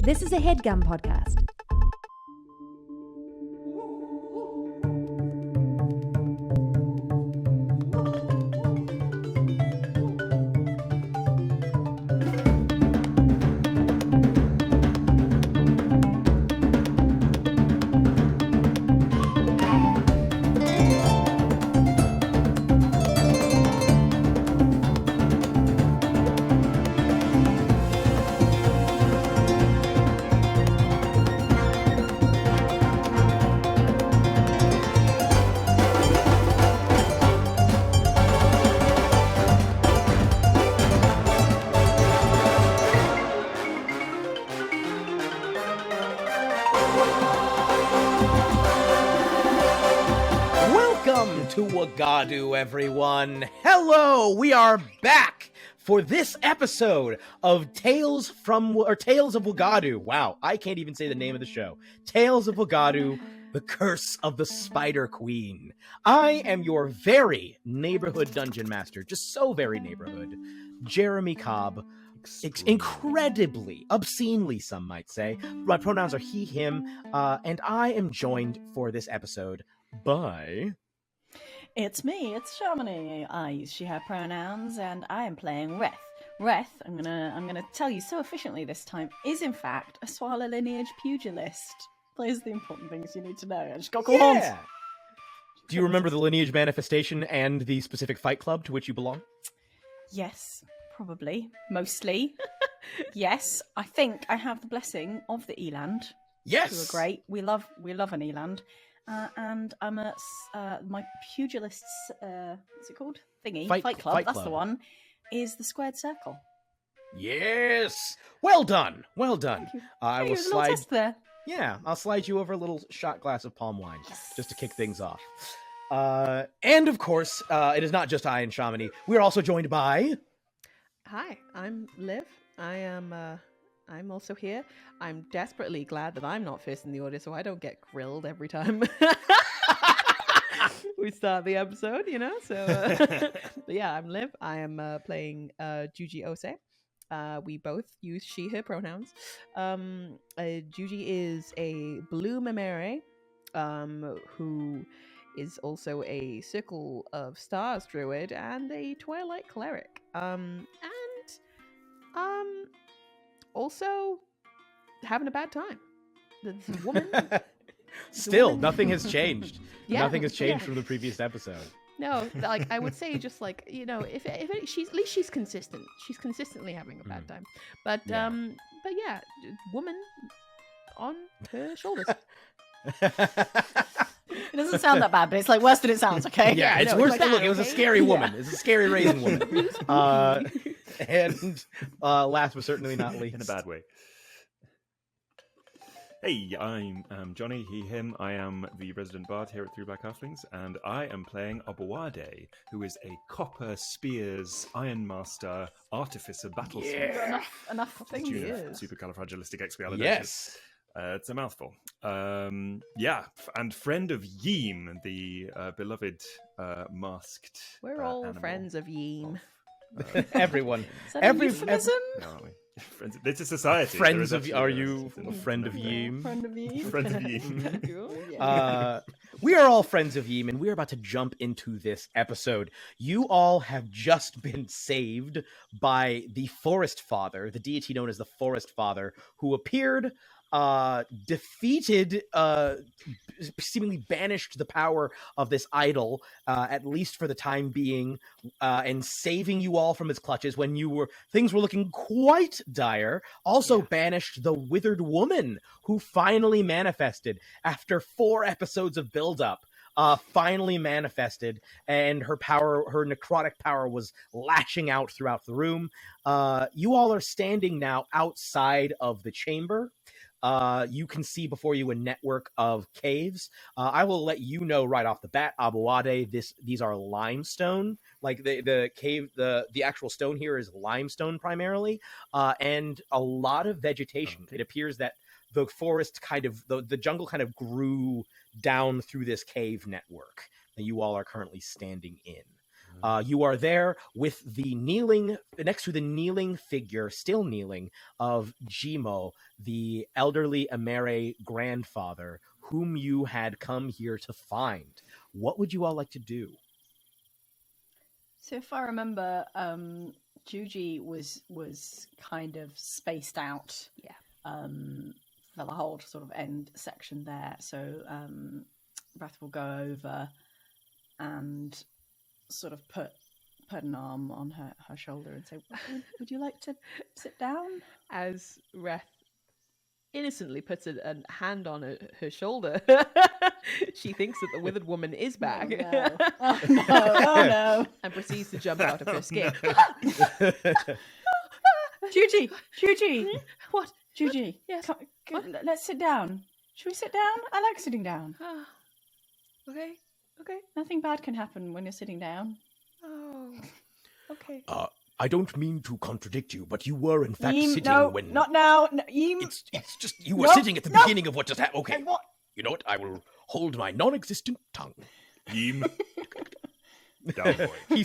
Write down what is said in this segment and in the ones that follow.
This is a Headgum podcast. To Wagadu, everyone. Hello, we are back for this episode of Tales of Wagadu. Wow, I can't even say the name of the show. Tales of Wagadu, The Curse of the Spider Queen. I am your very neighborhood dungeon master, just so very neighborhood, Jeremy Cobb. Incredibly, obscenely, some might say. My pronouns are he, him, and I am joined for this episode by... It's me, it's Shamini. I use she, her pronouns, and I am playing Reth. Reth, I'm gonna tell you so efficiently this time, is in fact a Swala lineage pugilist. Those are the important things you need to know. I just got cool horns. Do you remember the lineage manifestation and the specific fight club to which you belong? Yes, probably. Mostly. Yes, I think I have the blessing of the Eland. Yes! Who are great. We love an Eland. And I'm my pugilist's what's it called? Thingy. Fight club. That's the one. Is the squared circle. Yes. Well done. Well done. I will slide. Test there. Yeah, I'll slide you over a little shot glass of palm wine just to kick things off. And of course, it is not just I and Shamini. We are also joined by. Hi, I'm Liv. I'm also here. I'm desperately glad that I'm not first in the order, so I don't get grilled every time we start the episode, you know? So, but yeah, I'm Liv. I am playing Juji Osei. We both use she, her pronouns. Juji is a blue Emere, who is also a Circle of Stars Druid and a Twilight Cleric. Also having a bad time. This woman. Still, nothing has changed. Yeah, nothing has changed from the previous episode. No, like I would say, just like, you know, if she's at least she's consistent. She's consistently having a bad time. But yeah, woman on her shoulders. It doesn't sound that bad, but it's like worse than it sounds. Okay. Yeah, it's worse than look. It was a scary woman. It's a scary raisin woman. And last but certainly not least, in a bad way. Hey, I'm Johnny, he, him. I am the resident bard here at Three Black Halflings, and I am playing Aboade, who is a copper spears Ironmaster Artificer battlesmith. Yeah. Enough things. Supercalifragilisticexpialidocious. Yes. It's a mouthful. Yeah, and friend of Yeem, the beloved masked. We're all friends of Yeem. Everyone. Is that a euphemism? No, aren't we? Friends, it's a society. Friends of are you a friend of Yeem? Friend of Yeem. Friend of Yeem. We are all friends of Yeem, and we're about to jump into this episode. You all have just been saved by the Forest Father, the deity known as the Forest Father, who appeared, defeated, seemingly banished the power of this idol, at least for the time being, and saving you all from his clutches when things were looking quite dire. Also banished the withered woman who finally manifested after 4 episodes of buildup. Finally manifested, and her necrotic power was lashing out throughout the room. You all are standing now outside of the chamber. You can see before you a network of caves. I will let you know right off the bat, Aboade, these are limestone. Like the cave, the actual stone here is limestone primarily, and a lot of vegetation. Okay. It appears that the forest the jungle kind of grew down through this cave network that you all are currently standing in. You are there with next to the kneeling figure, still kneeling, of Jimo, the elderly Emere grandfather, whom you had come here to find. What would you all like to do? So if I remember, Juji was kind of spaced out. Yeah. For the whole sort of end section there. So Reth will go over and sort of put an arm on her shoulder and say, would you like to sit down? As Reth innocently puts a hand on her shoulder, she thinks that the withered woman is back. Oh no. And proceeds to jump out of her skin. Juji! What? Juji, Yes. Let's sit down. Should we sit down? I like sitting down. Okay. Nothing bad can happen when you're sitting down. Oh, okay. I don't mean to contradict you, but you were in fact Yeem, sitting no, when... not now. No, Yeem. It's just, you were sitting at the beginning of what just happened. Okay, What? you know what? I will hold my non-existent tongue. Yeem. Down, boy. He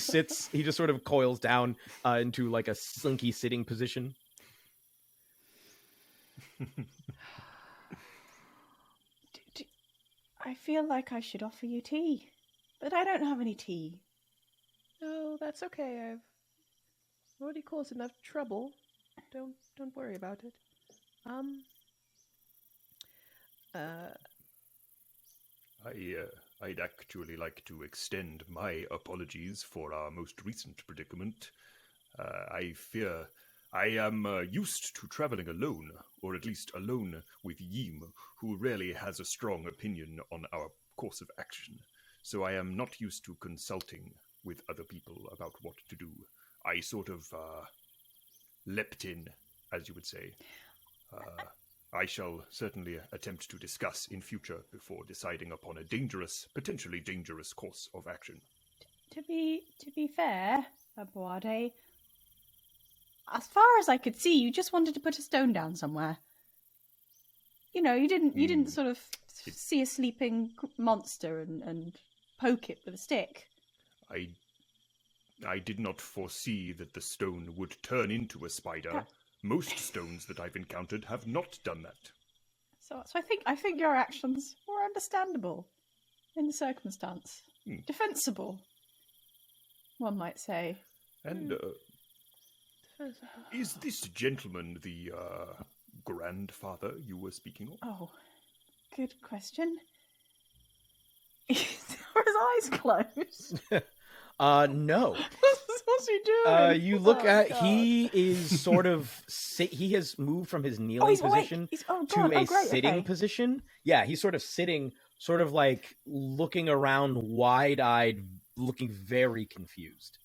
just sort of coils down into like a slinky sitting position. I feel like I should offer you tea, but I don't have any tea. No, that's okay. I've already caused enough trouble. Don't worry about it. I'd actually like to extend my apologies for our most recent predicament. I fear I am used to traveling alone, or at least alone with Yeem, who rarely has a strong opinion on our course of action. So I am not used to consulting with other people about what to do. I sort of leapt in, as you would say. I shall certainly attempt to discuss in future before deciding upon a potentially dangerous course of action. To be fair, Aboade, as far as I could see, you just wanted to put a stone down somewhere. You know, you didn't sort of see a sleeping monster and poke it with a stick. I did not foresee that the stone would turn into a spider. Most stones that I've encountered have not done that. So I think your actions were understandable in the circumstance. Defensible, one might say. And is this gentleman the grandfather you were speaking of? Oh, good question. Are his eyes closed? No. What's he doing? You look God. he is sort of he has moved from his kneeling position to a sitting position. Yeah, he's sort of sitting, sort of like looking around wide-eyed, looking very confused.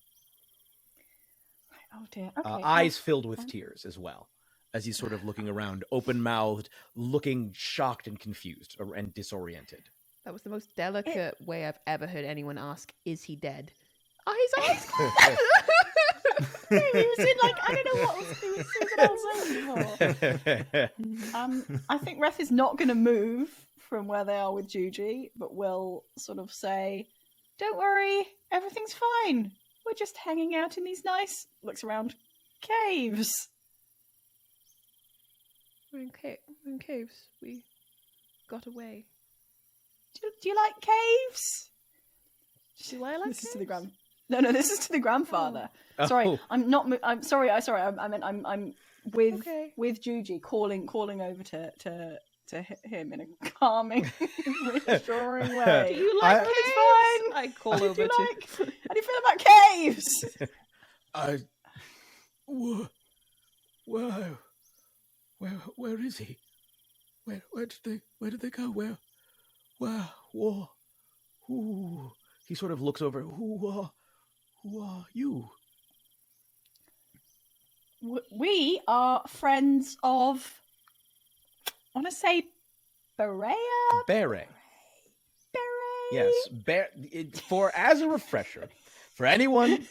Oh dear. Okay. Eyes filled with tears as well, as he's sort of looking around, open-mouthed, looking shocked and confused and disoriented. That was the most delicate way I've ever heard anyone ask, "Is he dead?" His eyes closed. He was in like, I don't know what he was before. I think Reth is not going to move from where they are with Juji, but will sort of say, "Don't worry, everything's fine. We're just hanging out in these nice," looks around, "caves." We're in caves. We got away. Do you like caves? Do I like This caves? is to the grand. No, this is to the grandfather. Oh. Sorry, I'm not. I'm sorry. I meant I'm with Okay. with Juji calling over to him in a calming, reassuring way. Do you like It's caves? fine. I call How do over you to. like? How do you feel about caves? Where is he? Where did they go? Where? Who? He sort of looks over. Who are you? We are friends of. I want to say, Berea. Beret. Yes, for as a refresher, for anyone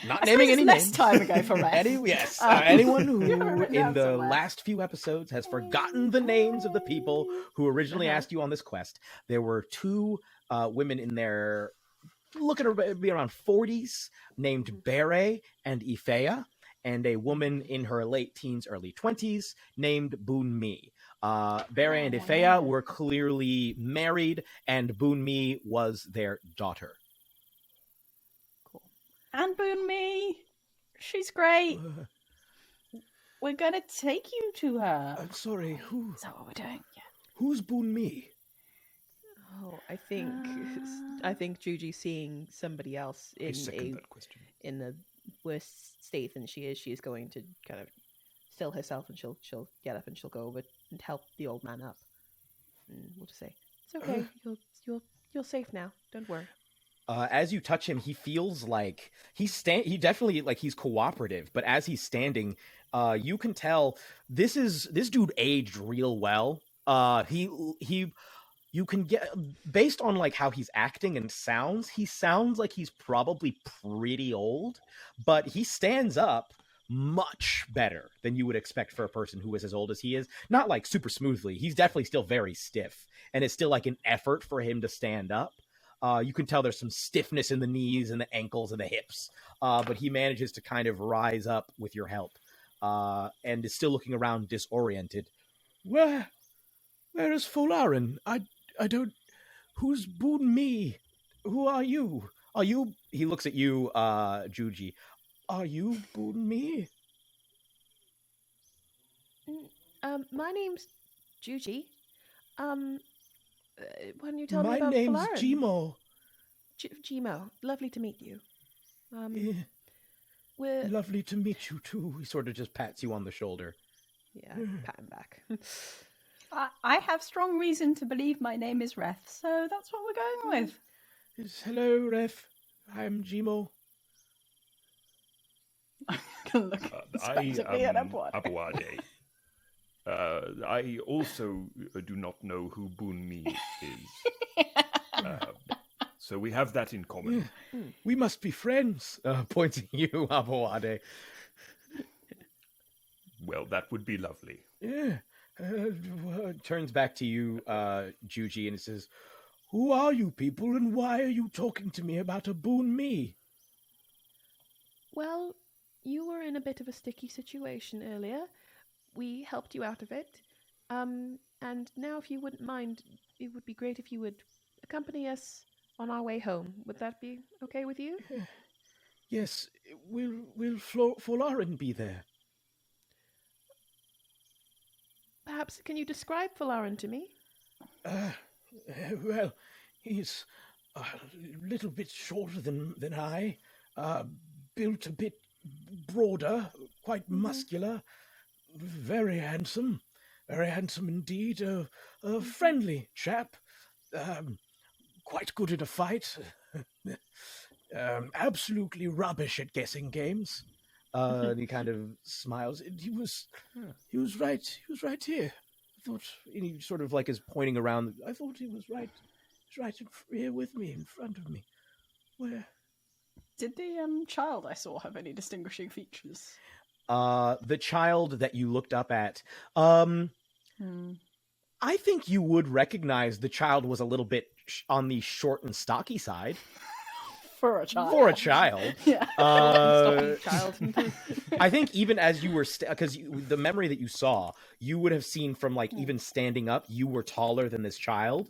not naming any less names, time ago for Reth. Anyone who You have it written in down the somewhere. last few episodes has forgotten the names of the people who originally asked you on this quest, there were two women in their looking to be around 40s, named Bere and Ifea, and a woman in her late teens, early 20s, named Bunmi. Bere and Ifea were clearly married, and Bunmi was their daughter. Cool. And Bunmi, she's great. We're gonna take you to her. I'm sorry, Is that what we're doing? Yeah. who's Bunmi? Oh, I think Juji seeing somebody else I second that question. in a worse state than she is going to kind of still herself, and she'll get up and she'll go over and help the old man up. And we'll just say, "It's okay. You're safe now. Don't worry." As you touch him, he feels like he definitely like he's cooperative, but as he's standing, you can tell this dude aged real well. You can get, based on like how he's acting and sounds, he sounds like he's probably pretty old, but he stands up much better than you would expect for a person who is as old as he is. Not like super smoothly. He's definitely still very stiff, and it's still like an effort for him to stand up. You can tell there's some stiffness in the knees and the ankles and the hips, but he manages to kind of rise up with your help, and is still looking around disoriented. Where is Folarin? I don't... Who's Bunmi? Who are you? Are you... He looks at you, Juji. Are you Bunmi? My name's Juji. Why don't you tell me My about name's Folarin? Jimo. Jimo, lovely to meet you. Eh, We're lovely to meet you, too. He sort of just pats you on the shoulder. yeah, pat him back. I have strong reason to believe my name is Reth, so that's what we're going with. Hello, Reth. I'm Jimo. Look I expectantly at am Aboade. Aboade. I also do not know who Bunmi is. So we have that in common. We must be friends. Pointing you, Aboade. Well, that would be lovely. Yeah. Turns back to you, Juji, and it says, "Who are you people, and why are you talking to me about a Bunmi?" Well, you were in a bit of a sticky situation earlier. We helped you out of it. And now, if you wouldn't mind, it would be great if you would accompany us on our way home. Would that be okay with you? Yes. Will Folarin be there? Perhaps, can you describe Folarin to me? Well, he's a little bit shorter than I, built a bit broader, quite muscular, very handsome indeed, a friendly chap, quite good at a fight, absolutely rubbish at guessing games. And he kind of smiles. He was right here. I thought, and he sort of like is pointing around. I thought he was right here with me, in front of me. Where? Did the child I saw have any distinguishing features? The child that you looked up at, I think you would recognize the child was a little bit on the short and stocky side. For a child. For a child. Yeah. Child. I think even as you were, because the memory that you saw, you would have seen from like even standing up, you were taller than this child,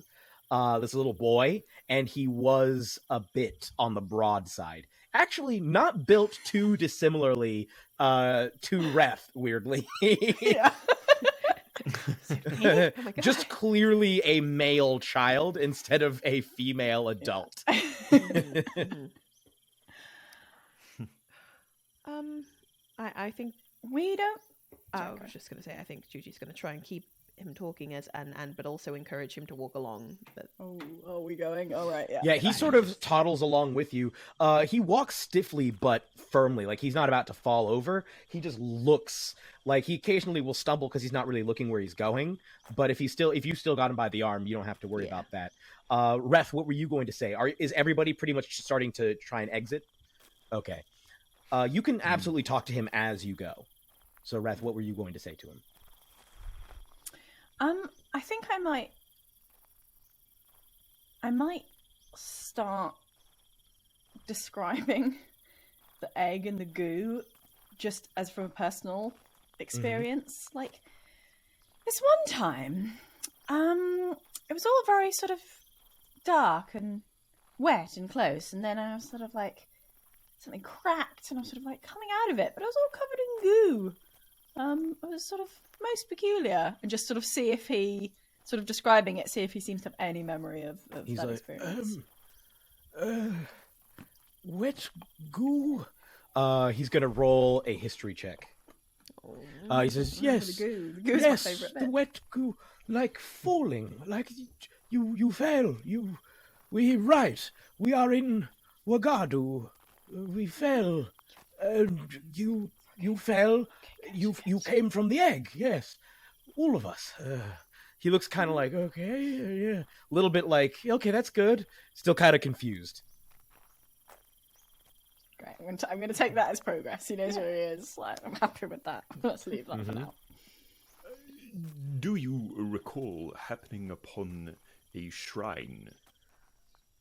this little boy, and he was a bit on the broad side. Actually, not built too dissimilarly to Reth, weirdly. Yeah. Oh my God. Just clearly a male child instead of a female adult. I think We don't. I was just going to say, I think Juji's going to try and keep him talking but also encourage him to walk along. But Oh, are we going? All right, yeah. Yeah, he sort of toddles along with you. He walks stiffly but firmly, like he's not about to fall over. He just looks like he occasionally will stumble because he's not really looking where he's going. But if you still got him by the arm, you don't have to worry about that. Reth, what were you going to say? Is everybody pretty much starting to try and exit? Okay. You can absolutely talk to him as you go. So, Reth, what were you going to say to him? I think I might start describing the egg and the goo just as from a personal experience. Like, this one time, it was all very sort of dark and wet and close, and then I was sort of like, something cracked, and I was sort of like coming out of it, but it was all covered in goo. It was sort of most peculiar, and just sort of see if he, sort of describing it, see if he seems to have any memory of He's that like, experience. Wet goo. He's gonna roll a history check. He says, yes, The goo. The goo's yes, my favourite the bit. wet goo, like falling, like you fell, we are in Wagadu, we fell, you fell, you came from the egg, yes, all of us. He looks kind of like, okay, yeah, a little bit like, okay, that's good, still kind of confused. Great. I'm going to take that as progress. He knows where he is. Like, I'm happy with that. Let's leave that for now. Do you recall happening upon a shrine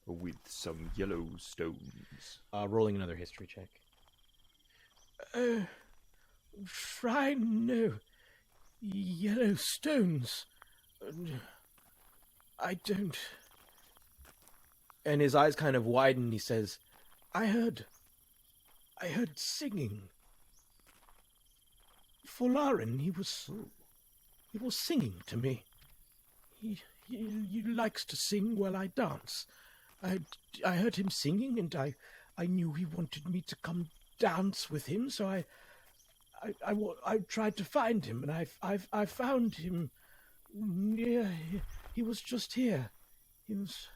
with some yellow stones? Rolling another history check. Shrine, no. Yellow stones. I don't. And his eyes kind of widen. He says, I heard singing. Folarin, he was singing to me. He likes to sing while I dance. I heard him singing, and I knew he wanted me to come dance with him, so I tried to find him, and I found him. Yeah, he was just here. He was.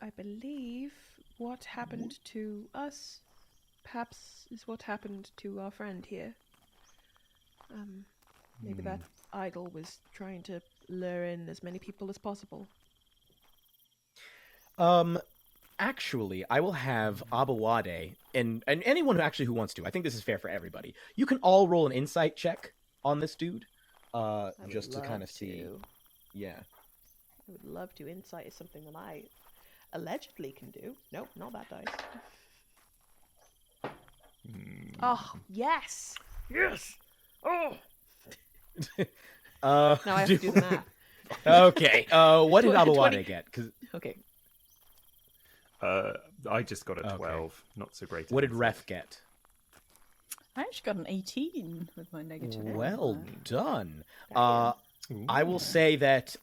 I believe what happened to us perhaps is what happened to our friend here. Maybe that idol was trying to lure in as many people as possible. Actually, I will have Aboade and anyone who wants to. I think this is fair for everybody. You can all roll an insight check on this dude, just to kind of see. Yeah. I would love to. Insight is something that I allegedly can do. Nope, not that dice. Oh, yes! Yes! Oh! Now I have to do the math. Okay. What did 20. Aboade get? Okay. I just got a 12. Okay. Not so great. What did Reth get? I actually got an 18 with my negative. Well done. Ooh. I will say that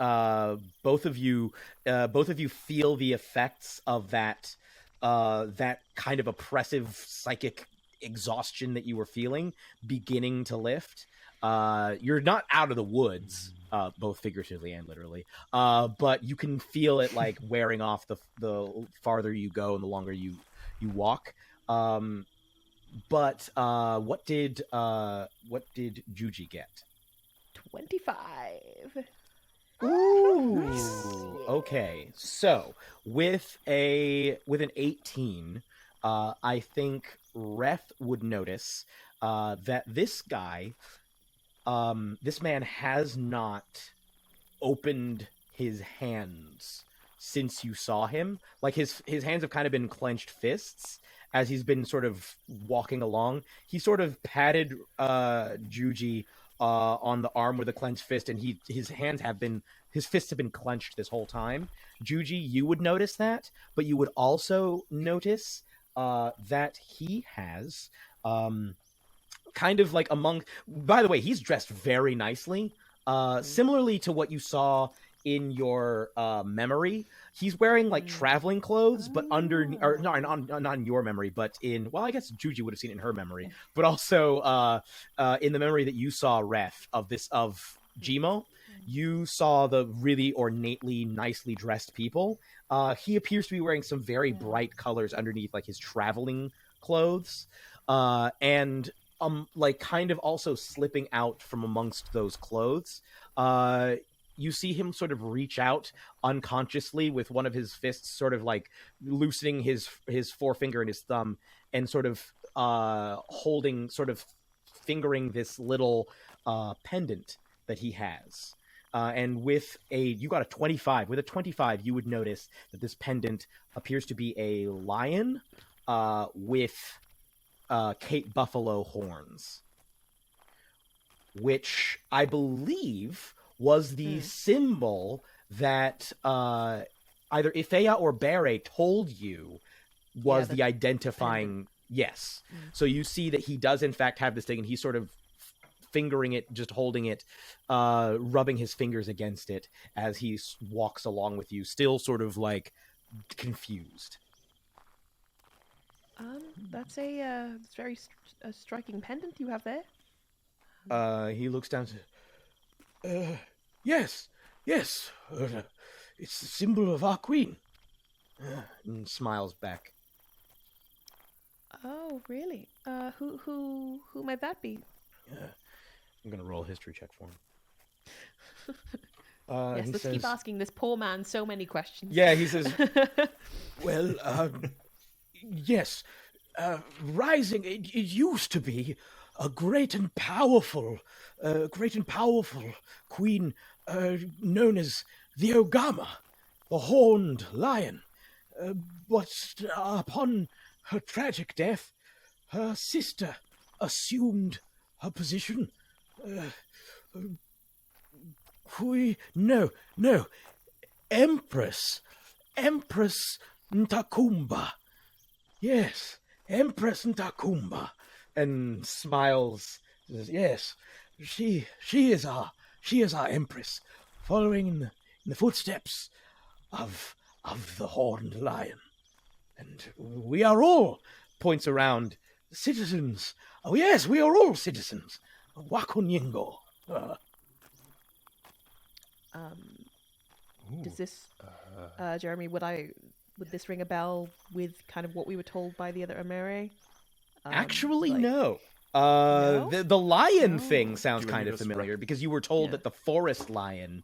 both of you feel the effects of that kind of oppressive psychic exhaustion that you were feeling beginning to lift. You're not out of the woods, both figuratively and literally, but you can feel it like wearing off the farther you go and the longer you walk. But what did Juji get? 25. Ooh. Okay. So with an 18, I think Reth would notice that this guy, this man has not opened his hands since you saw him. Like his hands have kind of been clenched fists as he's been sort of walking along. He sort of patted Juji on the arm with a clenched fist, and his fists have been clenched this whole time. Juji, you would notice that, but you would also notice that he has kind of like by the way, he's dressed very nicely, similarly to what you saw in your memory. He's wearing like traveling clothes, but not in your memory, but I guess Juji would have seen it in her memory, but also in the memory that you saw, Reth, of Jimo, you saw the really ornately, nicely dressed people. He appears to be wearing some very bright colors underneath like his traveling clothes, and like kind of also slipping out from amongst those clothes. You see him sort of reach out unconsciously with one of his fists, sort of like loosening his forefinger and his thumb, and sort of fingering this little pendant that he has. And with you got a 25. With a 25, you would notice that this pendant appears to be a lion with Cape Buffalo horns, which I believe was the symbol that either Ifea or Bere told you was the identifying pendant. Yes. So you see that he does in fact have this thing, and he's sort of fingering it, just holding it, rubbing his fingers against it as he walks along with you, still sort of like confused. That's a very striking pendant you have there. He looks down to, yes, it's the symbol of our queen, and smiles back. Oh, really? Who might that be? I'm gonna roll a history check for him. Yes, let's keep asking this poor man so many questions. Yeah, he says, well, yes, Rising, it used to be a great and powerful queen known as the Ogama, the Horned Lion. But upon her tragic death, her sister assumed her position. No, Empress Ntakumba. Yes, Empress Ntakumba. And smiles. Says, yes, she is our Empress, following in the footsteps of the Horned Lion. And we are all, points around, citizens. Oh yes, we are all citizens. Wakunyingo. Does this, Jeremy, would this ring a bell with kind of what we were told by the other Emere? Actually, like... no. No? The lion thing sounds kind of familiar because you were told that the forest lion,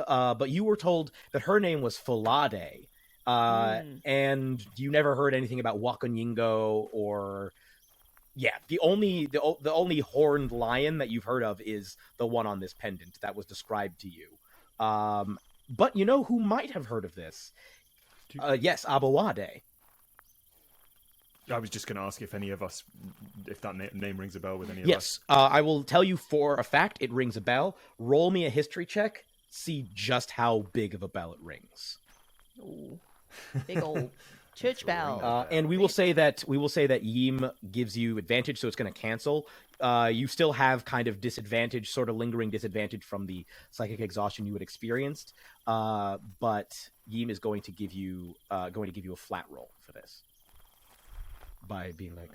but you were told that her name was Falade, and you never heard anything about Wakanyingo or, the only horned lion that you've heard of is the one on this pendant that was described to you. But you know who might have heard of this? Yes, Aboade. I was just going to ask if any of us, if that name rings a bell with any of us. Yes, I will tell you for a fact it rings a bell. Roll me a history check. See just how big of a bell it rings. Ooh, big old church bell. And we will say that Yim gives you advantage, so it's going to cancel. You still have kind of disadvantage, sort of lingering disadvantage from the psychic exhaustion you had experienced. But Yim is going to give you a flat roll for this. By being like,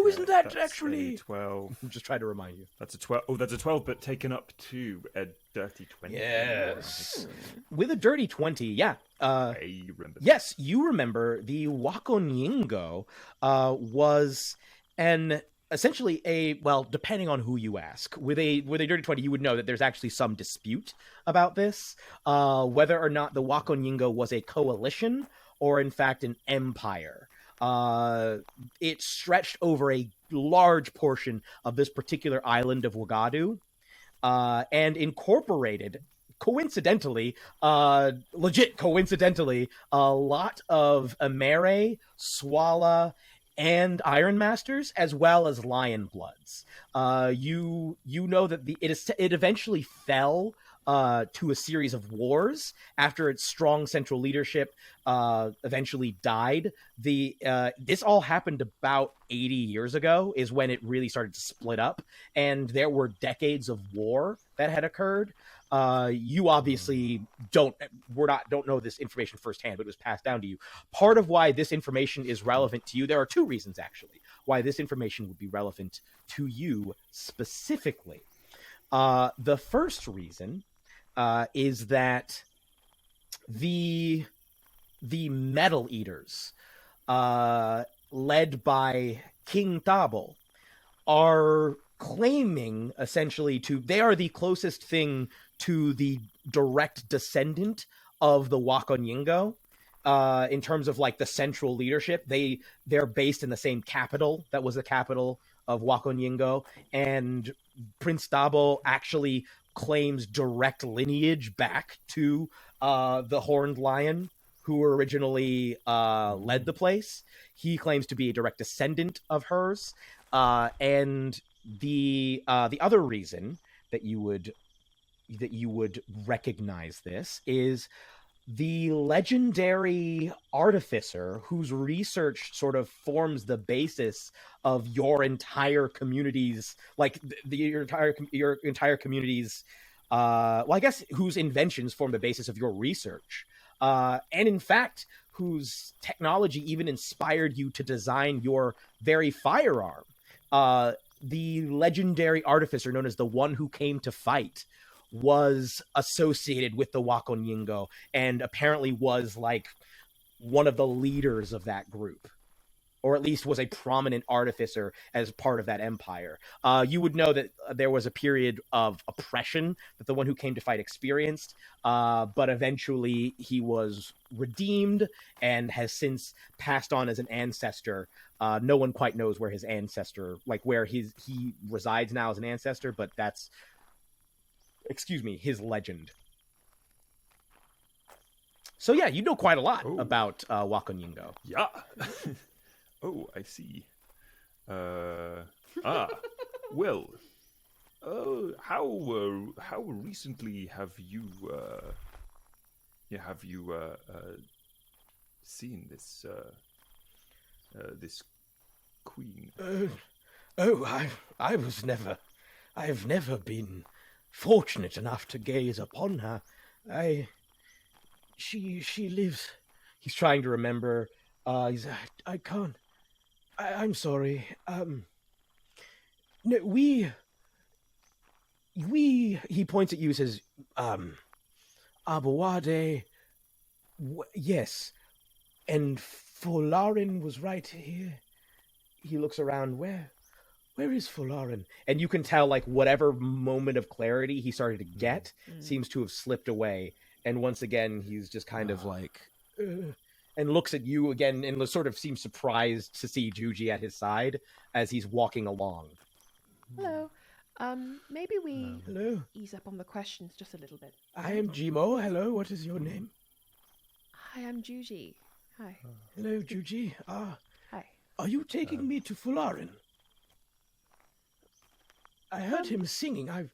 isn't that actually 12? I'm just trying to remind you. That's a 12. Oh, that's a 12, but taken up to a dirty 20. Yes, with a dirty 20. Yeah. I remember. Yes, you remember the Wakonyingo was essentially depending on who you ask, with a dirty 20, you would know that there's actually some dispute about this, whether or not the Wakonyingo was a coalition or in fact an empire. It stretched over a large portion of this particular island of Wagadu, and incorporated, coincidentally, a lot of Emere, Swala, and Ironmasters, as well as Lion Bloods. You know that it eventually fell to a series of wars after its strong central leadership eventually died. This all happened about 80 years ago is when it really started to split up, and there were decades of war that had occurred. You obviously don't know this information firsthand, but it was passed down to you. Part of why this information is relevant to you, there are two reasons actually why this information would be relevant to you specifically. The first reason is that the Metal Eaters, led by King Tabo, are claiming essentially they are the closest thing to the direct descendant of the Wakonyingo, in terms of like the central leadership. They're based in the same capital that was the capital of Wakonyingo, and Prince Tabo actually claims direct lineage back to the Horned Lion, who originally led the place. He claims to be a direct descendant of hers. And the other reason that you would recognize this is the legendary Artificer, whose research sort of forms the basis of your entire community's, like your entire community's, well, I guess whose inventions form the basis of your research, and in fact, whose technology even inspired you to design your very firearm. The legendary Artificer, known as the One Who Came to Fight, was associated with the Wakonyingo and apparently was like one of the leaders of that group, or at least was a prominent artificer as part of that empire. You would know that there was a period of oppression that the One Who Came to Fight experienced, but eventually he was redeemed and has since passed on as an ancestor. No one quite knows where his ancestor, like where he resides now as an ancestor, but that's, his legend. So yeah, you know quite a lot about Wakonyingo. Yeah. Oh, I see. Well. How recently have you seen this this queen? I've never been fortunate enough to gaze upon her. She lives. He's trying to remember. I can't. I'm sorry. No, we. He points at you and says, Aboade. Yes, and Folarin was right here. He looks around. Where is Folarin? And you can tell, like, whatever moment of clarity he started to get seems to have slipped away. And once again, he's just kind of like, and looks at you again and sort of seems surprised to see Juji at his side as he's walking along. Hello. Maybe we Hello. ease up on the questions just a little bit. I am Jimo. Hello, what is your name? Hi, I'm Juji. Hi. Hello, Juji. Hi. Are you taking me to Folarin? I heard him singing. I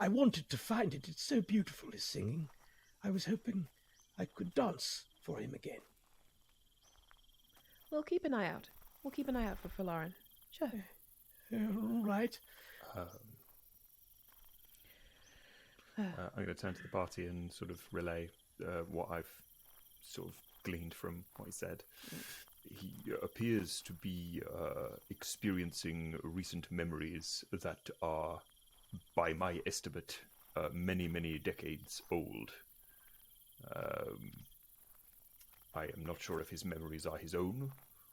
wanted to find it. It's so beautiful, his singing. I was hoping I could dance for him again. We'll keep an eye out. We'll keep an eye out for Folarin. Sure. All right. I'm going to turn to the party and sort of relay what I've sort of gleaned from what he said. He appears to be experiencing recent memories that are, by my estimate, many, many decades old. I am not sure if his memories are his own,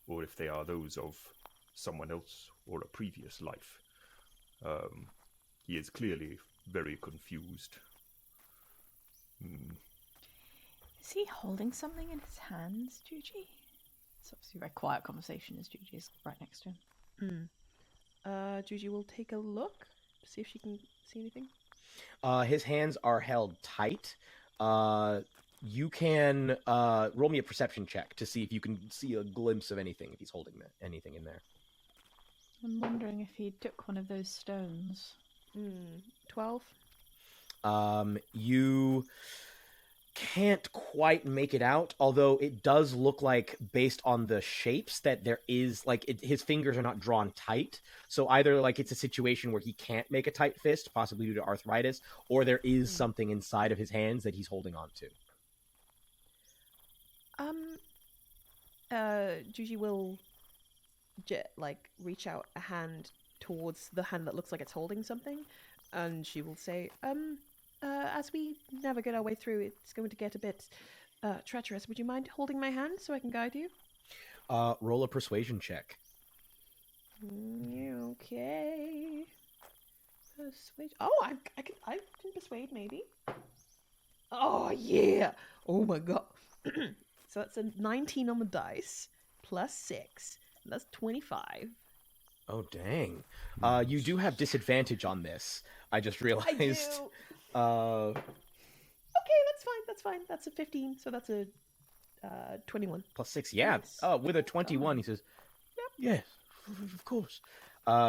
or if they are those of someone else or a previous life. He is clearly very confused. Is he holding something in his hands, Juji? It's obviously a very quiet conversation as Juji is right next to him. Juji will take a look to see if she can see anything. His hands are held tight. You can roll me a perception check to see if you can see a glimpse of anything, if he's holding anything in there. I'm wondering if he took one of those stones. 12. You can't quite make it out, although it does look like, based on the shapes, that there is, like, his fingers are not drawn tight. So either, like, it's a situation where he can't make a tight fist, possibly due to arthritis, or there is something inside of his hands that he's holding on to. Juji will reach out a hand towards the hand that looks like it's holding something, and she will say, as we navigate our way through, it's going to get a bit treacherous. Would you mind holding my hand so I can guide you? Roll a persuasion check. Okay. Persuade. Oh, I can persuade, maybe. Oh, yeah. Oh, my God. So that's a 19 on the dice, plus 6. That's 25. Oh, dang. You do have disadvantage on this. I just realized. Okay, that's fine. That's a 15, so that's a 21. Plus 6, yeah. Nice. With a 21, he says, Yep. yes, of course.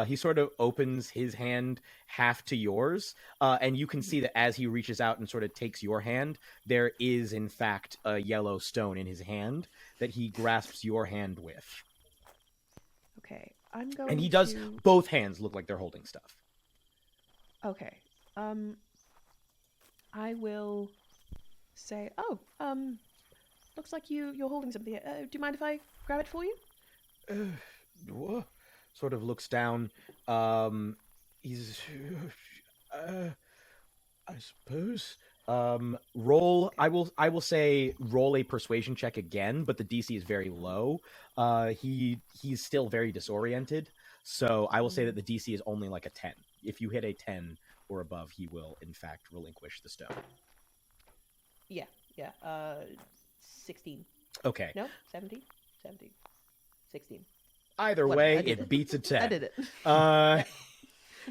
He sort of opens his hand half to yours, and you can see that as he reaches out and sort of takes your hand, there is, in fact, a yellow stone in his hand that he grasps your hand with. Okay, I'm going And he does, to... both hands look like they're holding stuff. Okay, I will say, looks like you're holding something. Do you mind if I grab it for you? What? Sort of looks down. He's, I suppose. Roll. I will say roll a persuasion check again, but the DC is very low. He's still very disoriented, so I will say that the DC is only like a 10. If you hit a 10 or above, he will in fact relinquish the stone. Yeah. 16. Okay. No, 17. 16. Either What? way, I did it it. beats a 10. I did it.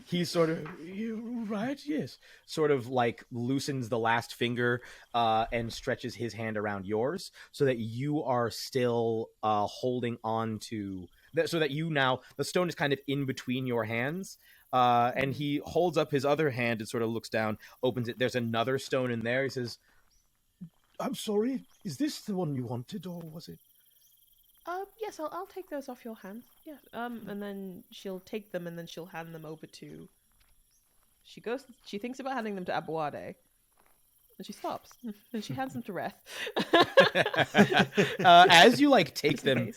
He's sort of, you're right, yes. Sort of like loosens the last finger and stretches his hand around yours so that you are still holding on to, so that you now, the stone is kind of in between your hands. And he holds up his other hand and sort of looks down, opens it. There's another stone in there. He says, I'm sorry, is this the one you wanted, or was it? Yes, I'll take those off your hand. Yeah. And then she'll take them, and then she'll hand them over to... She thinks about handing them to Aboade. And she stops. And she hands them to Reth. As you like take them...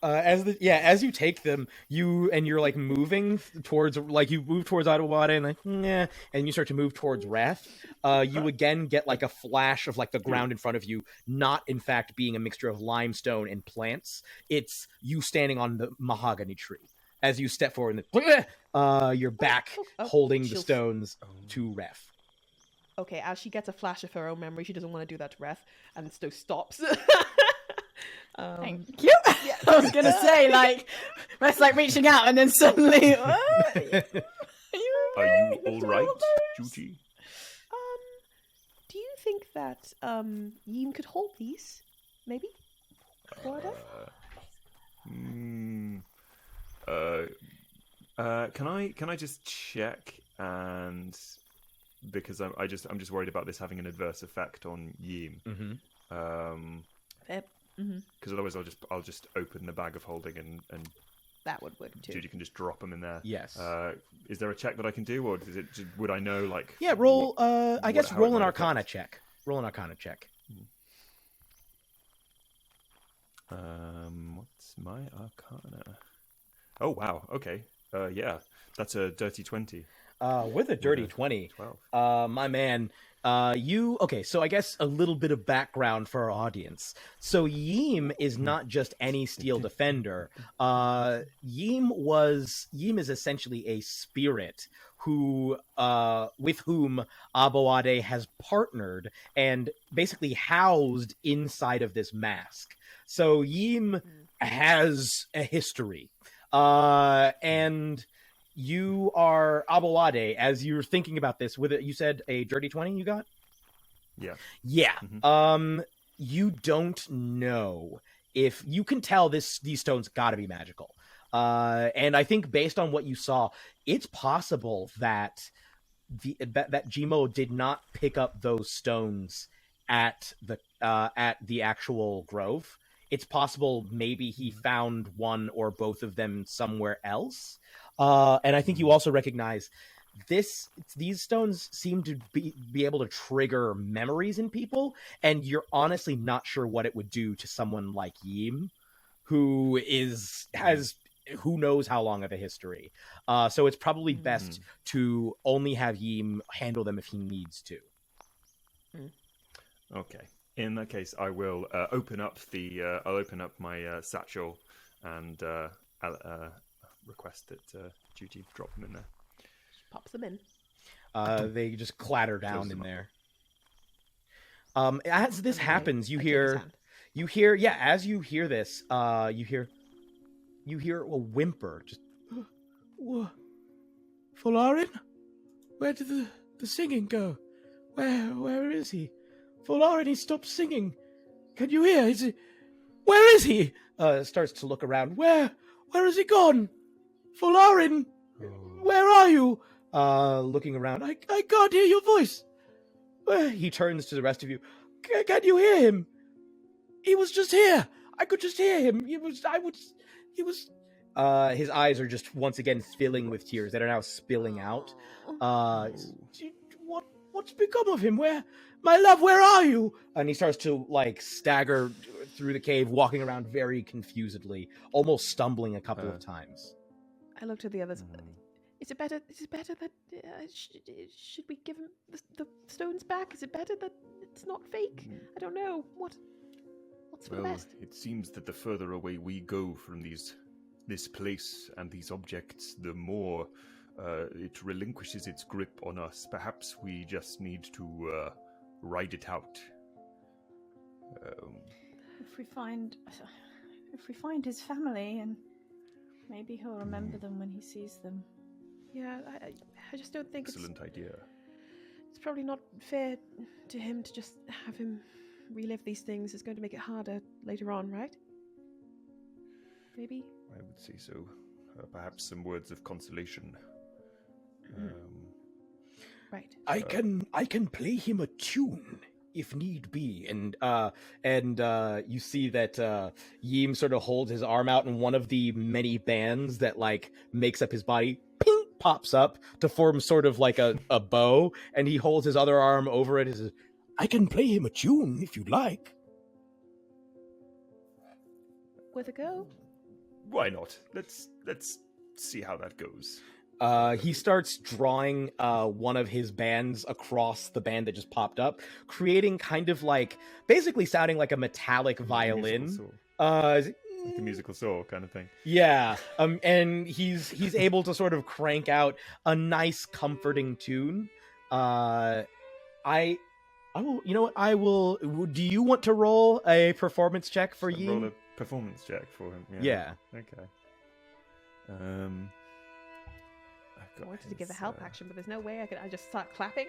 as you take them, you're like moving towards, like you move towards Aboade and like, nah, and you start to move towards Reth. You again get like a flash of like the ground in front of you, not in fact being a mixture of limestone and plants. It's you standing on the mahogany tree. As you step forward, and you're back holding the stones to Reth. Okay, as she gets a flash of her own memory, she doesn't want to do that to Reth, and so stops. Thank you. Yeah. I was gonna say, like, Reth's like reaching out, and then suddenly, Are you all right, Juji? Do you think that Yim could hold these? Maybe. Can I just check, and because I'm just worried about this having an adverse effect on Yim. Because otherwise I'll just open the bag of holding and that would work too. Judy can just drop them in there. Yes. Is there a check that I can do, or is it? Would I know like? Yeah, roll. I guess how it roll an might Arcana affect? check. Roll an Arcana check. What's my Arcana? Oh wow. Okay. Yeah, that's a dirty 20. With a dirty 20. 12. My man. So I guess a little bit of background for our audience. So Yim is not just any steel defender. Yim is essentially a spirit who, with whom Aboade has partnered and basically housed inside of this mask. So Yim has a history. And you are Aboade, as you're thinking about this, with it, you said a dirty 20 you got? Yeah. Yeah. You don't know if you can tell these stones gotta be magical. And I think based on what you saw, it's possible that that Jimo did not pick up those stones at the actual grove. It's possible maybe he found one or both of them somewhere else. And I think you also recognize these stones seem to be able to trigger memories in people, and you're honestly not sure what it would do to someone like Yim, who has who knows how long of a history. So it's probably best to only have Yim handle them if he needs to. Okay. In that case, I will open up I'll open up my satchel and request that Juji drop them in there. She pops them in. They just clatter down in there. As this happens, you hear, as you hear this, you hear a whimper. Just, Folarin? Where did the singing go? Where is he? Folarin, he stopped singing. Can you hear? Where is he? Starts to look around. Where has he gone? Folarin, where are you? Looking around. I can't hear your voice. He turns to the rest of you. Can you hear him? He was just here. I could just hear him. His eyes are just once again filling with tears that are now spilling out. What's become of him? My love, where are you? And he starts to stagger through the cave, walking around very confusedly, almost stumbling a couple of times. I look to the others. Is it better that should we give him the stones back? Is it better that it's not fake? I don't know. What's for the best? It seems that the further away we go from this place and these objects, the more it relinquishes its grip on us. Perhaps we just need to ride it out. If we find his family, and maybe he'll remember them when he sees them. Yeah, I just don't think Excellent idea. It's probably not fair to him to just have him relive these things. It's going to make it harder later on, right? Maybe? I would say so. Perhaps some words of consolation. Right. I can play him a tune if need be, and you see that Yeem sort of holds his arm out, and one of the many bands that makes up his body pops up to form sort of like a bow, and he holds his other arm over it. He says, I can play him a tune if you'd like. Worth a go? Why not? Let's see how that goes. He starts drawing one of his bands across the band that just popped up, creating kind of basically sounding like a metallic violin. Like a musical saw kind of thing. Yeah. And he's able to sort of crank out a nice, comforting tune. I will. You know what? I will. Do you want to roll a performance check for Yi? Roll a performance check for him. Yeah. Okay. I wanted to give the help action, but there's no way I just start clapping.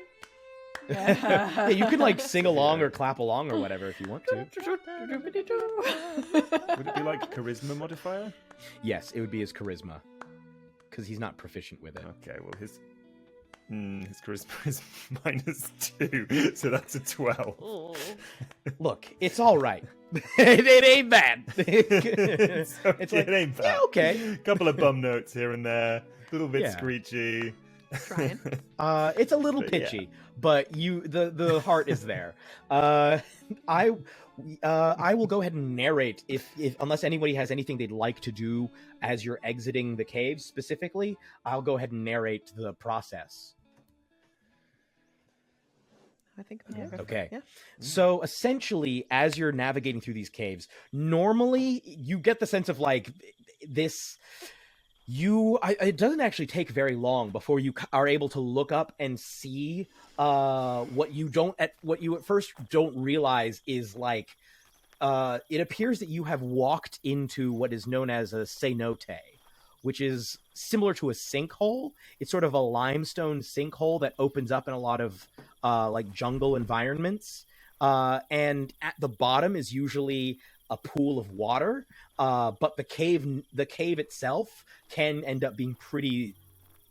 Yeah, you can sing along or clap along or whatever if you want to. Would it be like charisma modifier? Yes, it would be his charisma, because he's not proficient with it. Okay, well his charisma is -2, so that's a 12. Look, it's all right. it ain't bad. It's like, it ain't bad. Yeah, okay. Couple of bum notes here and there, a little bit Yeah. screechy. Trying. It's a little pitchy, but the heart is there. I will go ahead and narrate if unless anybody has anything they'd like to do as you're exiting the cave specifically, I'll go ahead and narrate the process. I think. Okay. Yeah. So essentially, as you're navigating through these caves, normally you get the sense of this. It doesn't actually take very long before you are able to look up and see what you at first don't realize is it appears that you have walked into what is known as a cenote, which is similar to a sinkhole. It's sort of a limestone sinkhole that opens up in a lot of jungle environments, and at the bottom is usually a pool of water, but the cave itself can end up being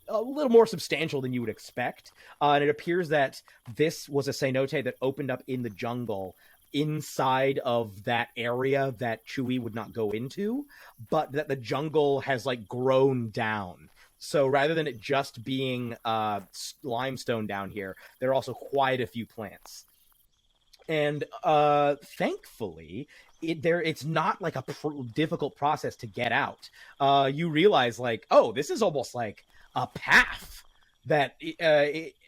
a little more substantial than you would expect. And it appears that this was a cenote that opened up in the jungle inside of that area that Chewie would not go into, but that the jungle has grown down. So rather than it just being limestone down here, there are also quite a few plants. And thankfully, it's not a difficult process to get out. You realize this is almost like a path that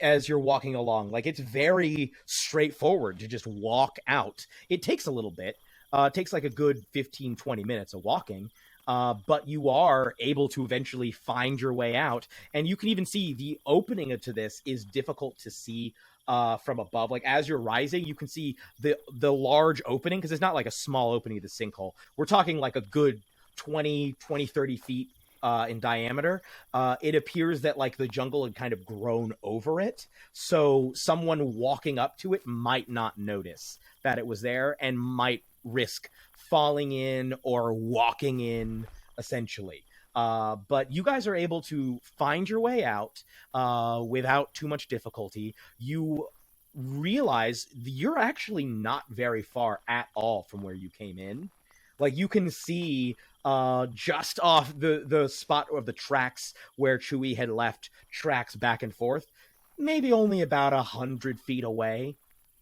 as you're walking along, it's very straightforward to just walk out. It takes a little bit. It takes a good 15-20 minutes of walking. But you are able to eventually find your way out. And you can even see the opening to this is difficult to see from above. As you're rising, you can see the large opening, because it's not a small opening of the sinkhole. We're talking a good 20, 30 feet in diameter. It appears that like the jungle had kind of grown over it, so someone walking up to it might not notice that it was there and might risk falling in or walking in, essentially. But you guys are able to find your way out without too much difficulty. You realize you're actually not very far at all from where you came in. Like, you can see just off the spot of the tracks where Chewie had left tracks back and forth, maybe only about 100 feet away,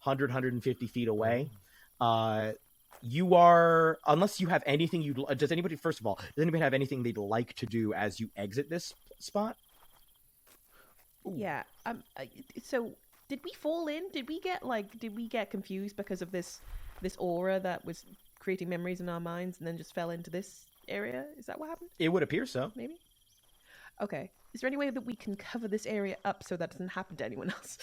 150 feet away. You are, unless you have anything does anybody have anything they'd like to do as you exit this spot? Yeah. So did we fall in? Did we get confused because of this aura that was creating memories in our minds and then just fell into this area? Is that what happened? It would appear so. Maybe. Okay. Is there any way that we can cover this area up so that doesn't happen to anyone else?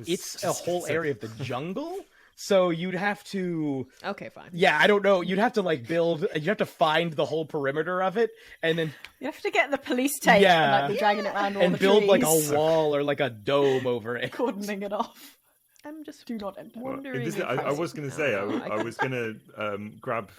It's a whole area of the jungle. So you'd have to... Okay, fine. Yeah, I don't know. You'd have to you'd have to find the whole perimeter of it, and then... You have to get the police tape and be dragging it around all and the build trees. like a wall or like a dome over it. Cordoning it off. I'm just Do not enter. wondering. I was going to say, I was going to grab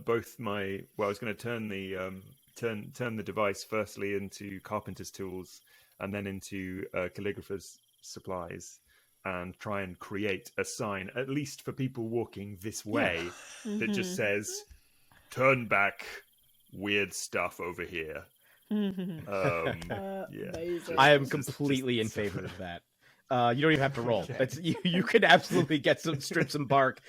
both my... Well, I was going to turn the device firstly into carpenter's tools and then into calligrapher's supplies, and try and create a sign, at least for people walking this way, that just says, "Turn back, weird stuff over here." I am completely in favor of that. You don't even have to roll. That's you could absolutely get some strips and bark,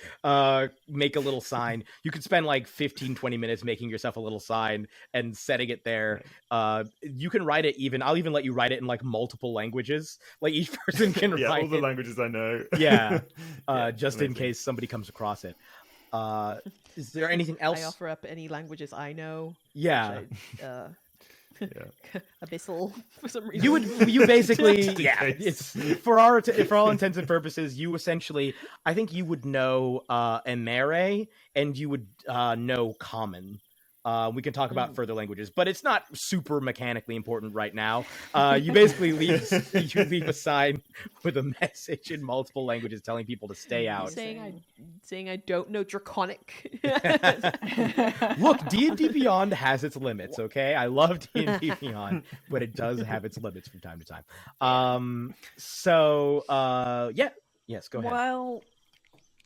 make a little sign. You could spend like 15-20 minutes making yourself a little sign and setting it there. You can write it I'll even let you write it in like multiple languages. Like each person can write all the languages I know. Yeah. Just in case somebody comes across it. Is there anything else? I offer up any languages I know. Yeah. Abyssal for some reason. You basically it's for all intents and purposes, you essentially, I think you would know Emere and you would know Common. We can talk about further languages, but it's not super mechanically important right now. You basically leave a sign with a message in multiple languages telling people to stay out. Saying I don't know Draconic. Look, D&D Beyond has its limits, okay? I love D&D Beyond, but it does have its limits from time to time. Yes, go ahead.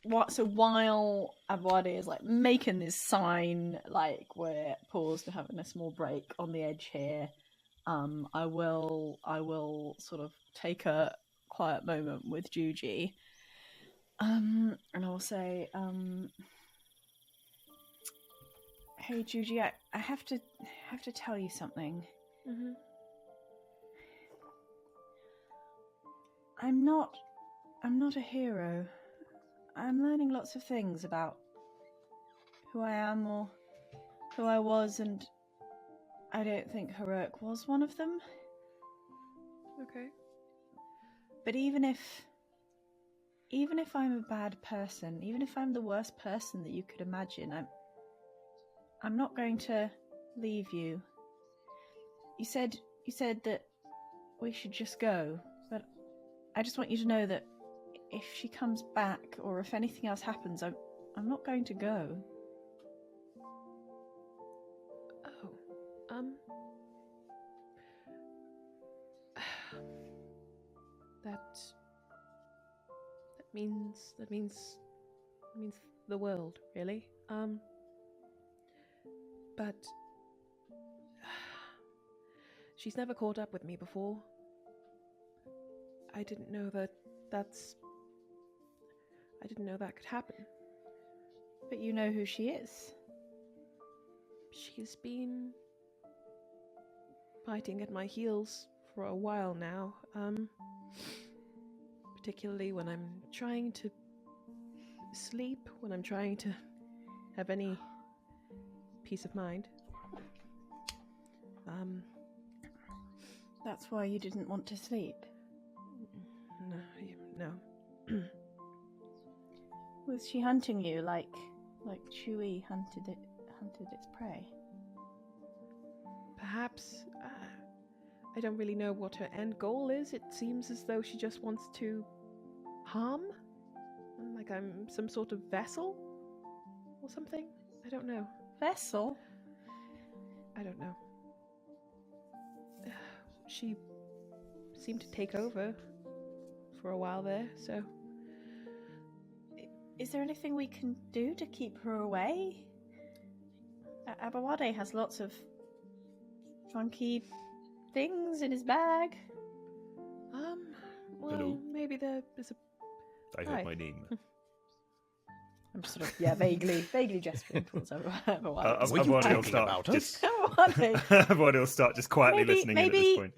While Aboade is like making this sign, like we're paused and having a small break on the edge here, I will sort of take a quiet moment with Juji, and I will say, "Hey Juji, I have to tell you something. Mm-hmm. I'm not a hero. I'm learning lots of things about who I am or who I was, and I don't think heroic was one of them. Okay. But even if I'm a bad person, even if I'm the worst person that you could imagine, I'm not going to leave you. You said that we should just go, but I just want you to know that if she comes back, or if anything else happens, I'm not going to go." Oh, that means the world, really. But she's never caught up with me before. I didn't know that could happen. But you know who she is. She's been biting at my heels for a while now, particularly when I'm trying to sleep, when I'm trying to have any peace of mind. That's why you didn't want to sleep? No. Was she hunting you like Chewie hunted its prey? perhaps I don't really know what her end goal is. It seems as though she just wants to harm, like I'm some sort of vessel or something. I don't know. Vessel? I don't know. She seemed to take over for a while there, so... Is there anything we can do to keep her away? Aboade has lots of funky things in his bag. Well, Hello. maybe there's a... I Hi. heard my name. I'm sort of, vaguely gesturing towards Aboade. Were you Aboade will talking start about just- Aboade. Aboade will start just quietly listening in at this point.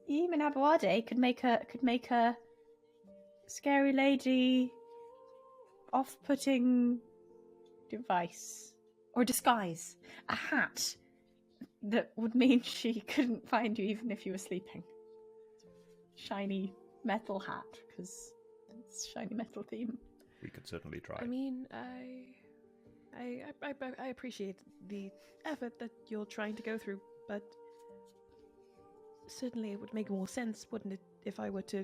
Even Aboade could make a scary lady off-putting device or disguise, a hat that would mean she couldn't find you even if you were sleeping. Shiny metal hat, because it's shiny metal theme. We could certainly try. I mean, I appreciate the effort that you're trying to go through, but certainly it would make more sense, wouldn't it, if I were to...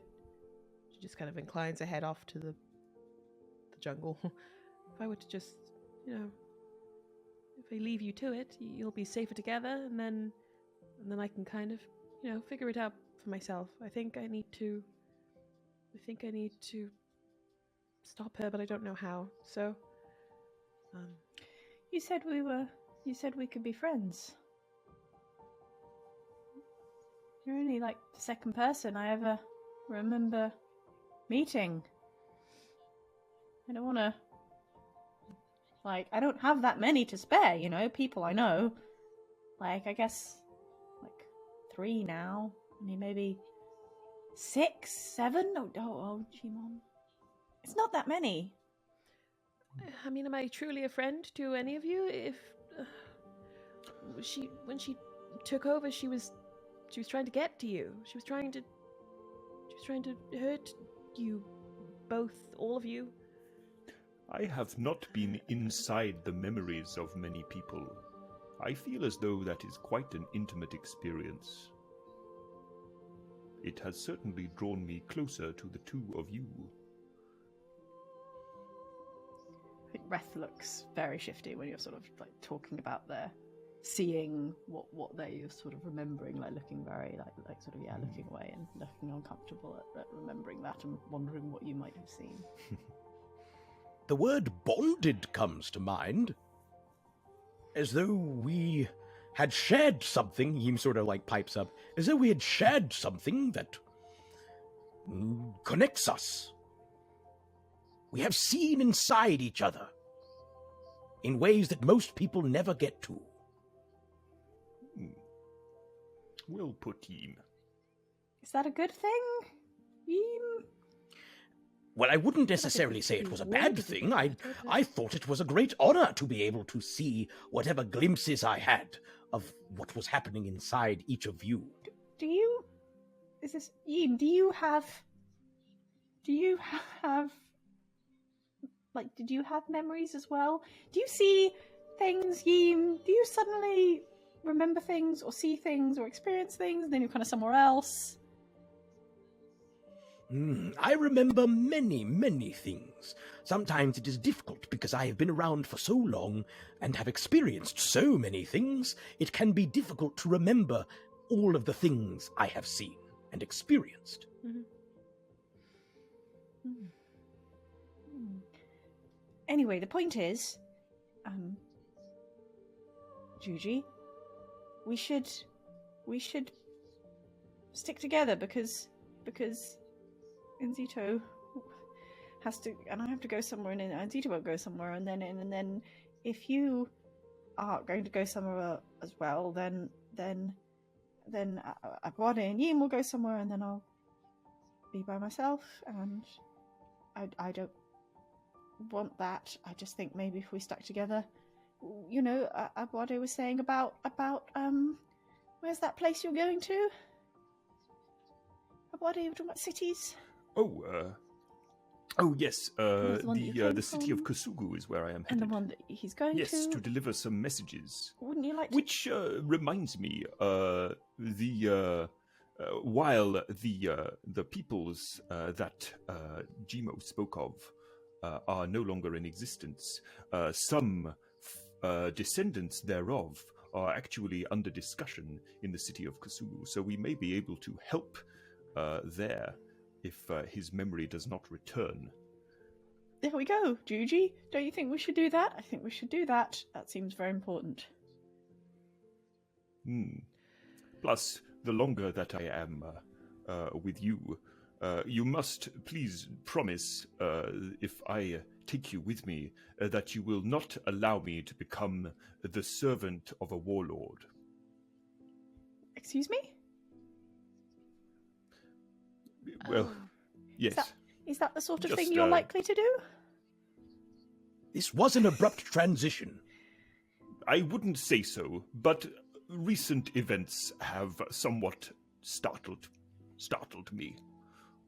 She just kind of inclines her head off to the jungle. If I were to just, if I leave you to it, you'll be safer together, and then I can kind of, figure it out for myself. I think I need to stop her, but I don't know how. So, You said we could be friends. You're only like the second person I ever remember meeting. I don't want to... I don't have that many to spare, people I know. I guess, 3 now. I mean, maybe 6, 7? Oh, gee, Mom. It's not that many. I mean, am I truly a friend to any of you? If when she took over, she was trying to get to you. She was trying to hurt you both, all of you. I have not been inside the memories of many people. I feel as though that is quite an intimate experience. It has certainly drawn me closer to the two of you. I think Reth looks very shifty when you're sort of talking about their seeing what they're sort of remembering, looking very looking away and looking uncomfortable at remembering that and wondering what you might have seen. The word bonded comes to mind. As though we had shared something, he sort of pipes up, as though we had shared something that connects us. We have seen inside each other in ways that most people never get to. Well put, Yeem. Is that a good thing? Yeem? Well, I wouldn't necessarily say it was a bad thing. I thought it was a great honor to be able to see whatever glimpses I had of what was happening inside each of you. Do you have did you have memories as well? Do you see things, Yeem? Do you suddenly remember things or see things or experience things and then you're kind of somewhere else? I remember many, many things. Sometimes it is difficult because I have been around for so long and have experienced so many things, it can be difficult to remember all of the things I have seen and experienced. Mm-hmm. Anyway, the point is, Juji, we should stick together because Nzito has to, and I have to go somewhere, and Nzito won't go somewhere, and then if you are going to go somewhere as well, then Aboade and Yeem will go somewhere, and then I'll be by myself, and I don't want that. I just think maybe if we stuck together, Aboade was saying about where's that place you're going to? Aboade, you're talking about cities? Oh, Oh yes, was the one that you came the city of from? Kosugu is where I am And headed. the one that he's going Yes, to? to deliver some messages. Wouldn't you like to? Which reminds me, while the peoples that Jimo spoke of are no longer in existence, some descendants thereof are actually under discussion in the city of Kosugu. So we may be able to help there if his memory does not return. There we go, Juji. Don't you think we should do that? I think we should do that. That seems very important. Plus, the longer that I am with you, you must please promise, if I take you with me, that you will not allow me to become the servant of a warlord. Excuse me? Well, yes. Is that the sort of Just, thing you're likely to do? This was an abrupt transition. I wouldn't say so, but recent events have somewhat startled me.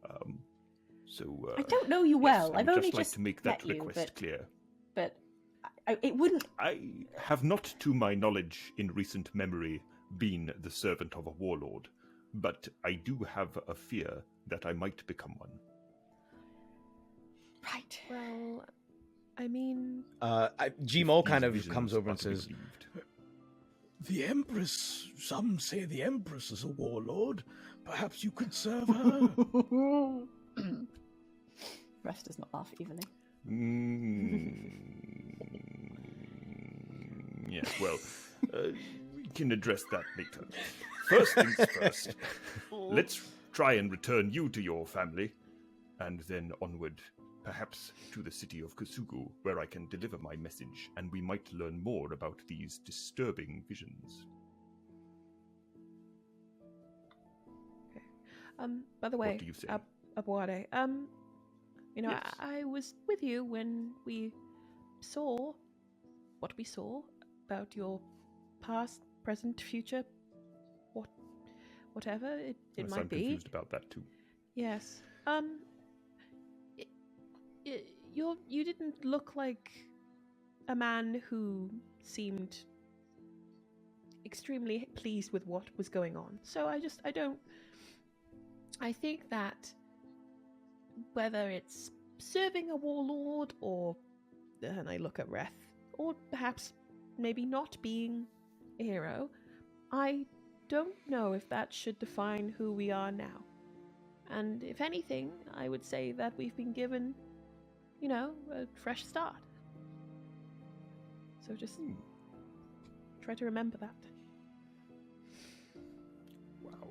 I don't know you well. Yes, I've I'd only like just to make that met you, request clear. But it wouldn't. I have not, to my knowledge, in recent memory, been the servant of a warlord, but I do have a fear that I might become one. Right. Well, I mean, Jimo kind These of visions comes over are and to be says, believed. "The Empress, some say the Empress is a warlord. Perhaps you could serve her." Reth does not laugh evilly. Yes, well, we can address that later. First things first, let's try and return you to your family, and then onward, perhaps to the city of Kosugu, where I can deliver my message, and we might learn more about these disturbing visions. by the way, What do you say? Aboade, Yes. I was with you when we saw what we saw about your past, present, future, whatever it Yes, might I'm be. confused about that too. Yes. You didn't look like a man who seemed extremely pleased with what was going on. So I think that whether it's serving a warlord or, and I look at Reth, or perhaps maybe not being a hero, I don't know if that should define who we are now. And if anything, I would say that we've been given, a fresh start. So just try to remember that. Wow.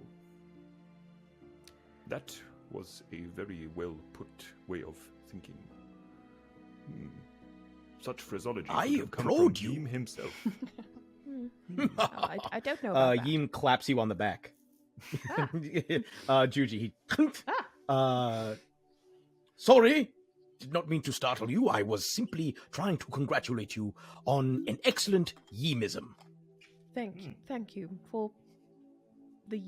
That was a very well put way of thinking. Such phraseology I could have come applaud from you. Yim himself. I don't know about that. Yim claps you on the back. Juji, sorry, did not mean to startle you. I was simply trying to congratulate you on an excellent Yimism. Thank you for the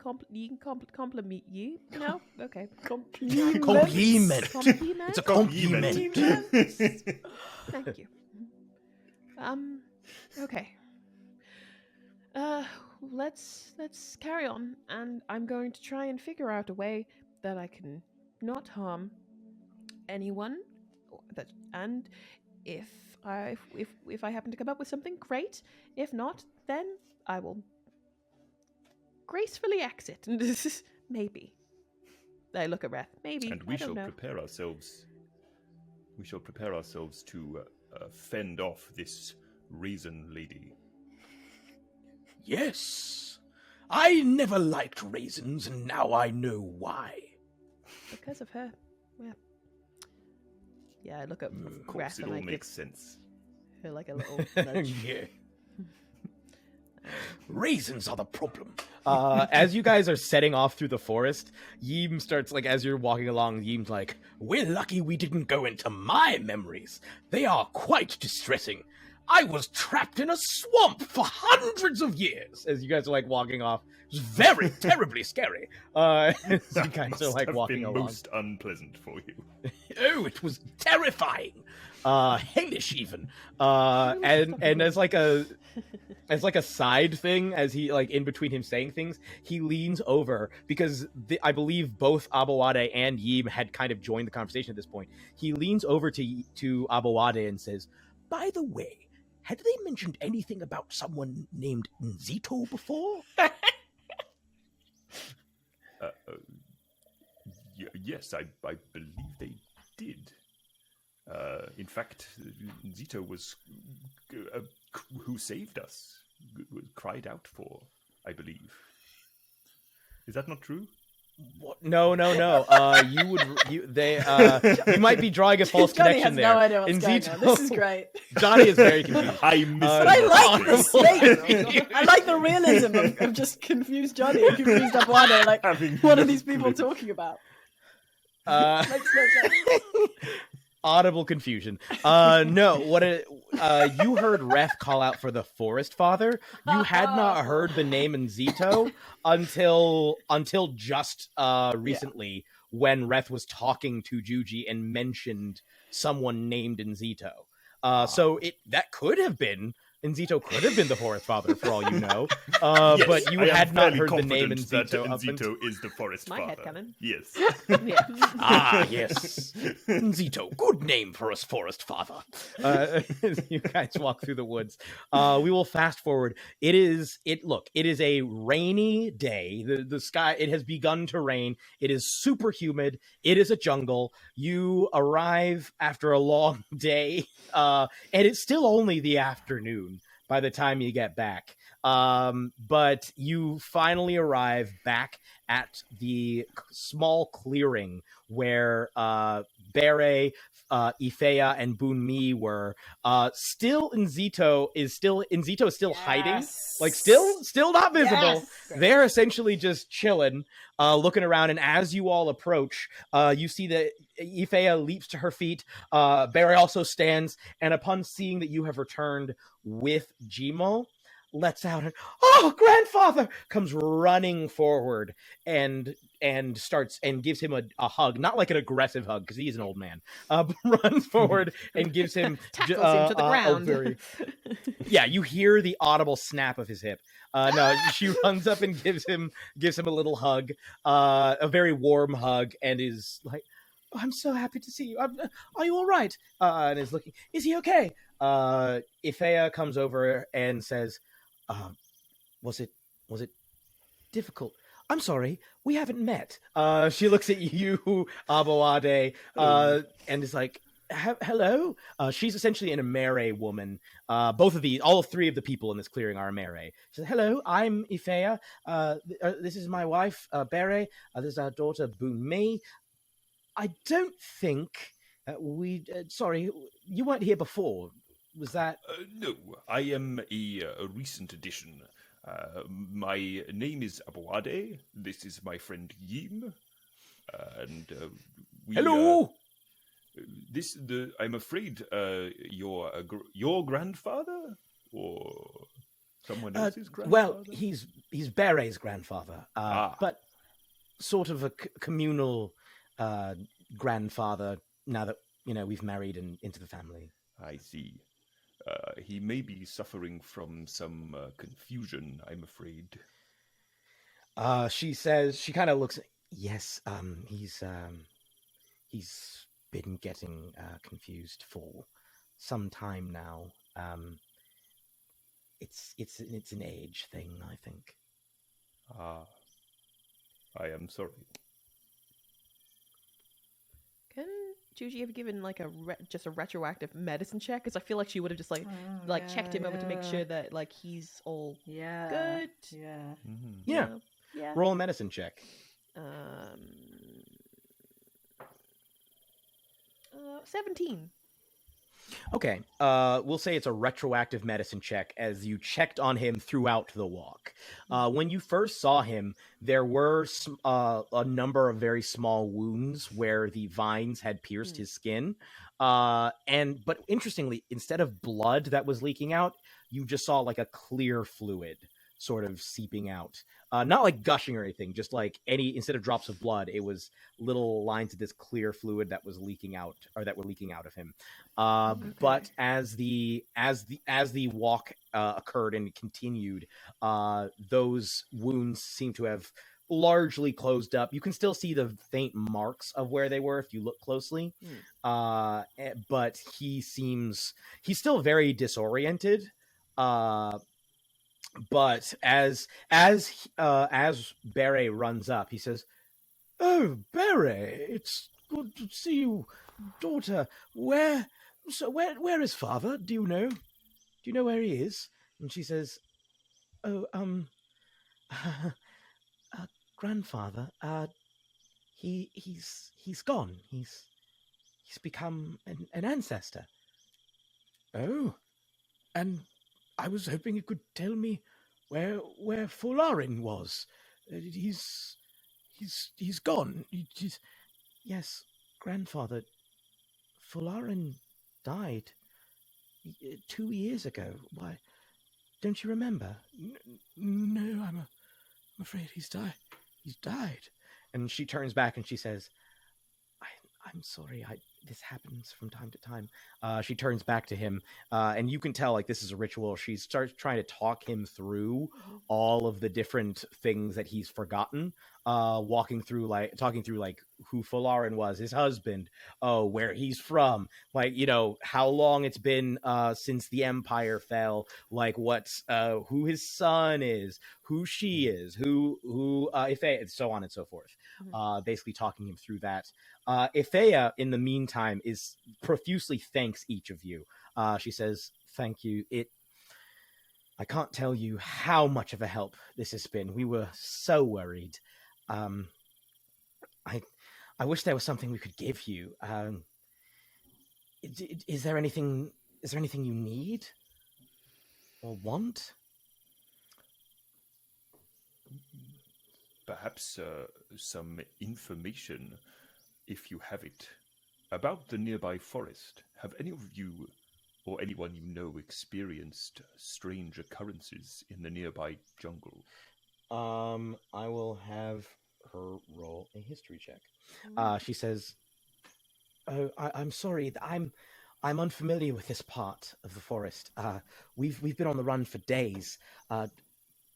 compliment you. No, okay. Compliment. Compliment. It's a compliment. Thank you. Okay. Let's carry on, and I'm going to try and figure out a way that I can not harm anyone. And if I happen to come up with something, great. If not, then I will gracefully exit. Maybe. I look at Reth. Maybe. And we I don't shall know. prepare ourselves. We shall prepare ourselves to fend off this raisin lady. Yes. I never liked raisins, and now I know why. Because of her. Yeah, I look at Of course, Reth it and all I makes give sense. her like a little nudge. Yeah. Raisins are the problem. As you guys are setting off through the forest, Yim starts, as you're walking along, Yim's like, "We're lucky we didn't go into my memories. They are quite distressing. I was trapped in a swamp for hundreds of years. As you guys are like walking off, it was very terribly scary. As you guys are like walking along. Most unpleasant for you. Oh, it was terrifying, hellish even. And as like a side thing, as he like in between him saying things, he leans over because I believe both Aboade and Yim had kind of joined the conversation at this point. He leans over to Aboade and says, "By the way, had they mentioned anything about someone named Nzito before?" Yes, I believe they did. In fact, Nzito was who saved us, cried out for, I believe. Is that not true? What? No. You might be drawing a false Johnny connection has there. no idea what's going on. This is great. Johnny is very confused. I missed But I like this space. I like the realism of just confused Johnny and confused Aboade. Like, what are these people talking about? Makes no sense. Audible confusion. No, you heard Reth call out for the Forest Father. You had not heard the name Nzito until just recently when Reth was talking to Juji and mentioned someone named Nzito. So that could have been Nzito could have been the Forest Father for all you know. Yes, but you had not heard the name Nzito. Nzito is the Forest My Father. headcanon. Yes. Ah, yes. Nzito, good name for us, Forest Father. As you guys walk through the woods, we will fast forward. It is a rainy day. The sky, it has begun to rain. It is super humid. It is a jungle. You arrive after a long day, and it's still only the afternoon by the time you get back. But you finally arrive back at the small clearing where Bere, Ifea, and Bunmi were. Nzito is still hiding. Like still not visible. Yes. They're essentially just chilling, looking around, and as you all approach, you see that Ifea leaps to her feet. Bere also stands, and upon seeing that you have returned with Jimo, lets out and grandfather comes running forward and starts and gives him a hug, not like an aggressive hug because he's an old man, but runs forward and gives him Tackles him to the ground. Yeah, you hear the audible snap of his hip. No, she runs up and gives him a little hug, a very warm hug, and is like, "Oh, I'm so happy to see you. Are you all right?" And is looking. Is he okay? Ifea comes over and says, "Was it difficult? I'm sorry, we haven't met." She looks at you, Aboade, and is like, "Hello." She's essentially an Emere woman. All three of the people in this clearing are Emere. She says, "Hello, I'm Ifea. This is my wife, Bere. This is our daughter, Bunmi. I don't think sorry, you weren't here before. Was that?" No, I am a recent addition. My name is Aboade. This is my friend Yim. And we... Hello! I'm afraid your grandfather? Or someone else's grandfather? Well, he's Bere's grandfather. But sort of a communal grandfather now that, we've married and into the family. I see. He may be suffering from some confusion, I'm afraid. She says, she kind of looks, yes, he's been getting confused for some time now. It's an age thing, I think. I am sorry. Can Juji have given like just a retroactive medicine check? Because I feel like she would have just checked him over to make sure that like he's all good. Yeah. Mm-hmm. Yeah. Roll a medicine check. 17. Okay. We'll say it's a retroactive medicine check as you checked on him throughout the walk. When you first saw him, there were a number of very small wounds where the vines had pierced his skin. But interestingly, instead of blood that was leaking out, you just saw like a clear fluid sort of seeping out. Not like gushing or anything, just like instead of drops of blood, it was little lines of this clear fluid that was leaking out, or that were leaking out of him. But as the walk occurred and continued, those wounds seem to have largely closed up. You can still see the faint marks of where they were if you look closely. But he's still very disoriented. But as Beret runs up, he says, "Oh, Beret, it's good to see you, daughter. Where is father? Do you know? Do you know where he is?" And she says, "Oh, grandfather. He's gone. He's become an ancestor." "Oh, and I was hoping you could tell me where Folarin was. He's gone." "Yes, grandfather. Folarin died 2 years ago. Why, don't you remember?" No, I'm afraid he's died. He's died." And she turns back and she says, I'm sorry, this happens from time to time." She turns back to him, and you can tell like this is a ritual. She starts trying to talk him through all of the different things that he's forgotten, talking through like who Folarin was, his husband, where he's from, like, how long it's been since the Empire fell, like who his son is, who she is, who Ifea, and so on and so forth. Basically talking him through that. Ifea, in the meantime, is profusely thanks each of you. She says, "Thank you. I can't tell you how much of a help this has been. We were so worried. I wish there was something we could give you. Is there anything you need or want?" Perhaps some information, if you have it, about the nearby forest. Have any of you or anyone you know experienced strange occurrences in the nearby jungle? I will have her roll a history check. She says, "Oh, I'm sorry. I'm unfamiliar with this part of the forest. We've been on the run for days.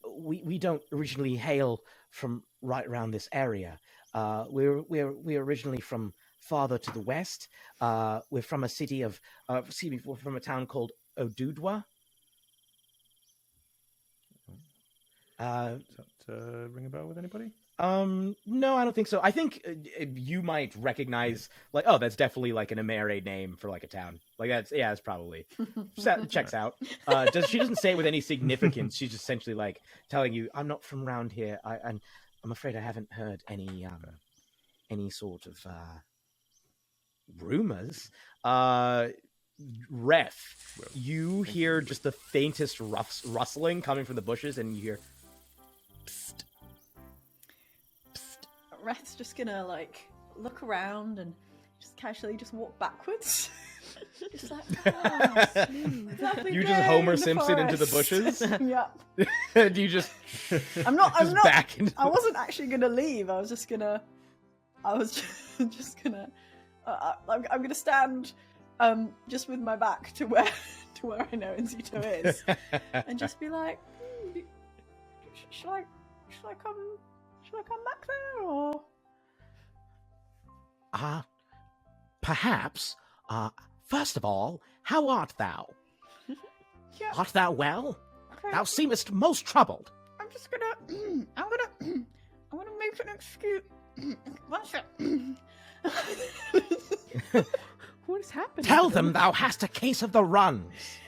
We don't originally hail from right around this area. We're originally from farther to the west. We're from a city of we're from a town called Odudwa." Does that ring a bell with anybody? No, I don't think so. I think you might recognize, like, oh, that's definitely like an Emere name for like a town. Like that's probably checks out. She doesn't say it with any significance. She's just essentially like telling you, "I'm not from around here. I'm afraid I haven't heard any sort of rumors." Reth, you hear just the faintest rustling coming from the bushes, and you hear, "Psst." Reth's just gonna like look around and just casually just walk backwards. Just like, you just Homer Simpson into the bushes. Yep. And you just I'm not back into I wasn't actually gonna leave. I'm just gonna I'm gonna stand just with my back to where I know Nzuto is, and just be like, should I come back there, or perhaps first of all, how art thou? Yeah. Art thou well? Okay. Thou seemest most troubled. I'm just gonna I'm gonna make an excuse. One sec. What is happening? Tell them thou hast a case of the runs.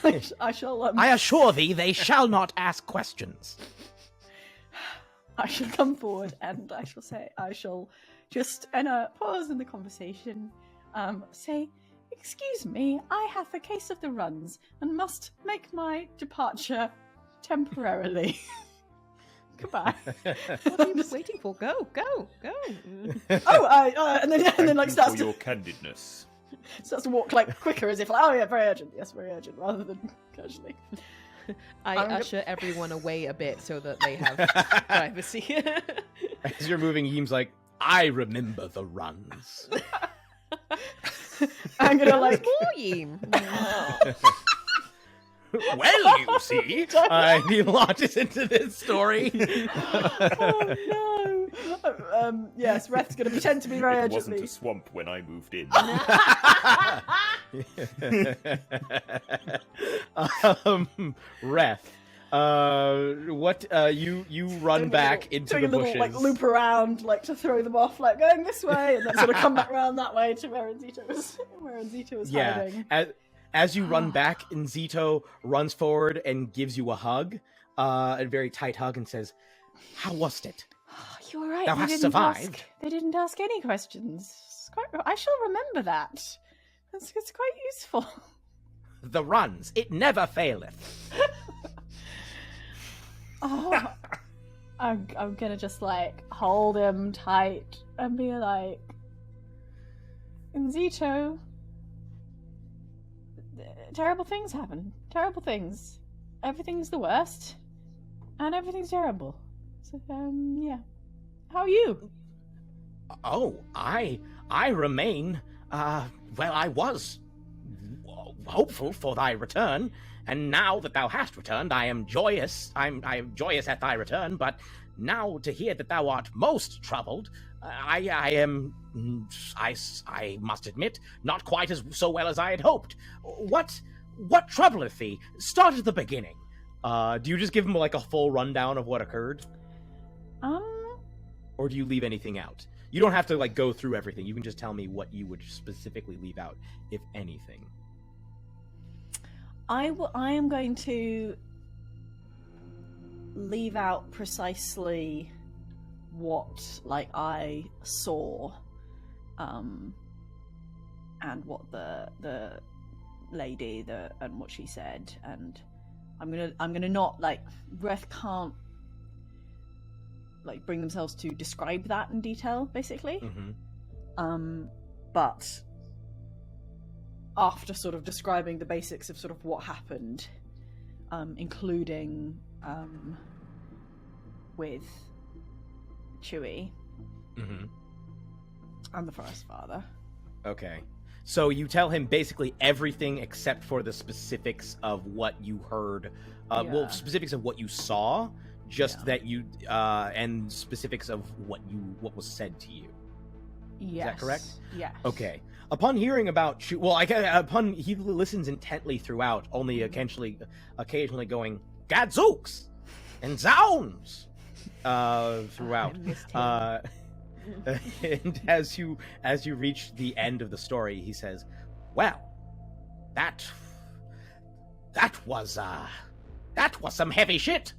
I shall I assure thee they shall not ask questions. I shall come forward and I shall just pause in the conversation, say, Excuse me, I have a case of the runs and must make my departure temporarily. Goodbye. What are you waiting for? Go. And then like starts for to your candidness. walk like quicker, as if like, oh yeah, very urgent. Yes, very urgent, rather than casually. I usher everyone away a bit so that they have privacy. As you're moving, Yeem's like, I remember the runs. I'm gonna like more Yeem. Well, you see, he launches into this story. Oh no! Yes, Reth's going to pretend to be very It urgently. wasn't a swamp when I moved in. Reth, what you run back into doing the a little bushes. like loop around, like to throw them off, like going this way, and then sort of come back around that way to where Nzito was hiding. As you run back, Nzito runs forward and gives you a hug, a very tight hug, and says, "How was it? You were right. Thou hast survived." They didn't ask any questions. I shall remember that. It's quite useful. The runs, it never faileth. Oh, I'm gonna just like hold him tight and be like, Nzito, terrible things happen. Terrible things. Everything's the worst, and everything's terrible. So, yeah. How are you? Oh, I remain. Well, I was hopeful for thy return, and now that thou hast returned, I am joyous. I am joyous at thy return. But now to hear that thou art most troubled, I am. I must admit, not quite so well as I had hoped. What troubleth thee? Start at the beginning. Do you just give him like a full rundown of what occurred? Or do you leave anything out? You don't have to like go through everything. You can just tell me what you would specifically leave out, if anything. I am going to leave out precisely what like I saw, and what the lady and what she said, and I'm gonna not like Reth can't like bring themselves to describe that in detail, basically. Mm-hmm. But after sort of describing the basics of sort of what happened, including with Chewie and the Forest Father. Okay. So you tell him basically everything except for the specifics of what you heard. Well, specifics of what you saw, just that you and specifics of what was said to you. Yes. Is that correct? Yes. Okay. Upon hearing about he listens intently throughout, only occasionally going gadzooks and zounds throughout. And as you reach the end of the story, he says, "Well, that was some heavy shit.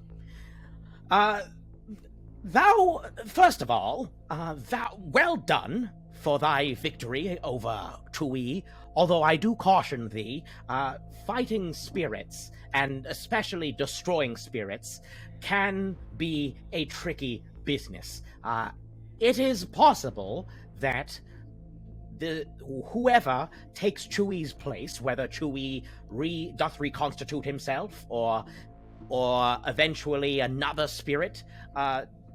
Thou, first of all, well done for thy victory over Tui, although I do caution thee, fighting spirits, and especially destroying spirits, can be a tricky business. It is possible that whoever takes Chewy's place, whether Chewy doth reconstitute himself, or eventually another spirit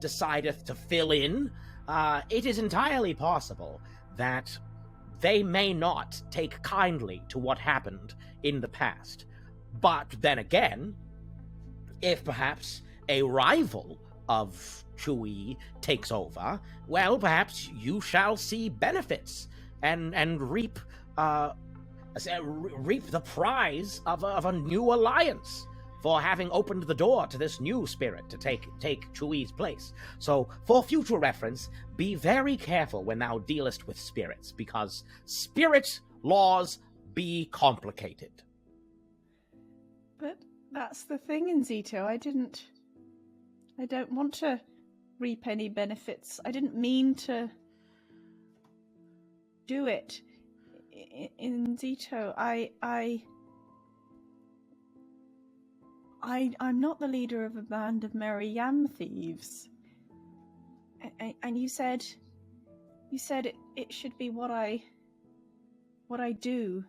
decideth to fill in, it is entirely possible that they may not take kindly to what happened in the past. But then again, if perhaps a rival of Chewy takes over, well, perhaps you shall see benefits and reap the prize of a new alliance for having opened the door to this new spirit to take Chewy's place. So, for future reference, be very careful when thou dealest with spirits, because spirit laws be complicated." But that's the thing, Nzito. I don't want to reap any benefits. I didn't mean to do it. in Zito, I'm not the leader of a band of merry yam thieves. And you said it should be what I do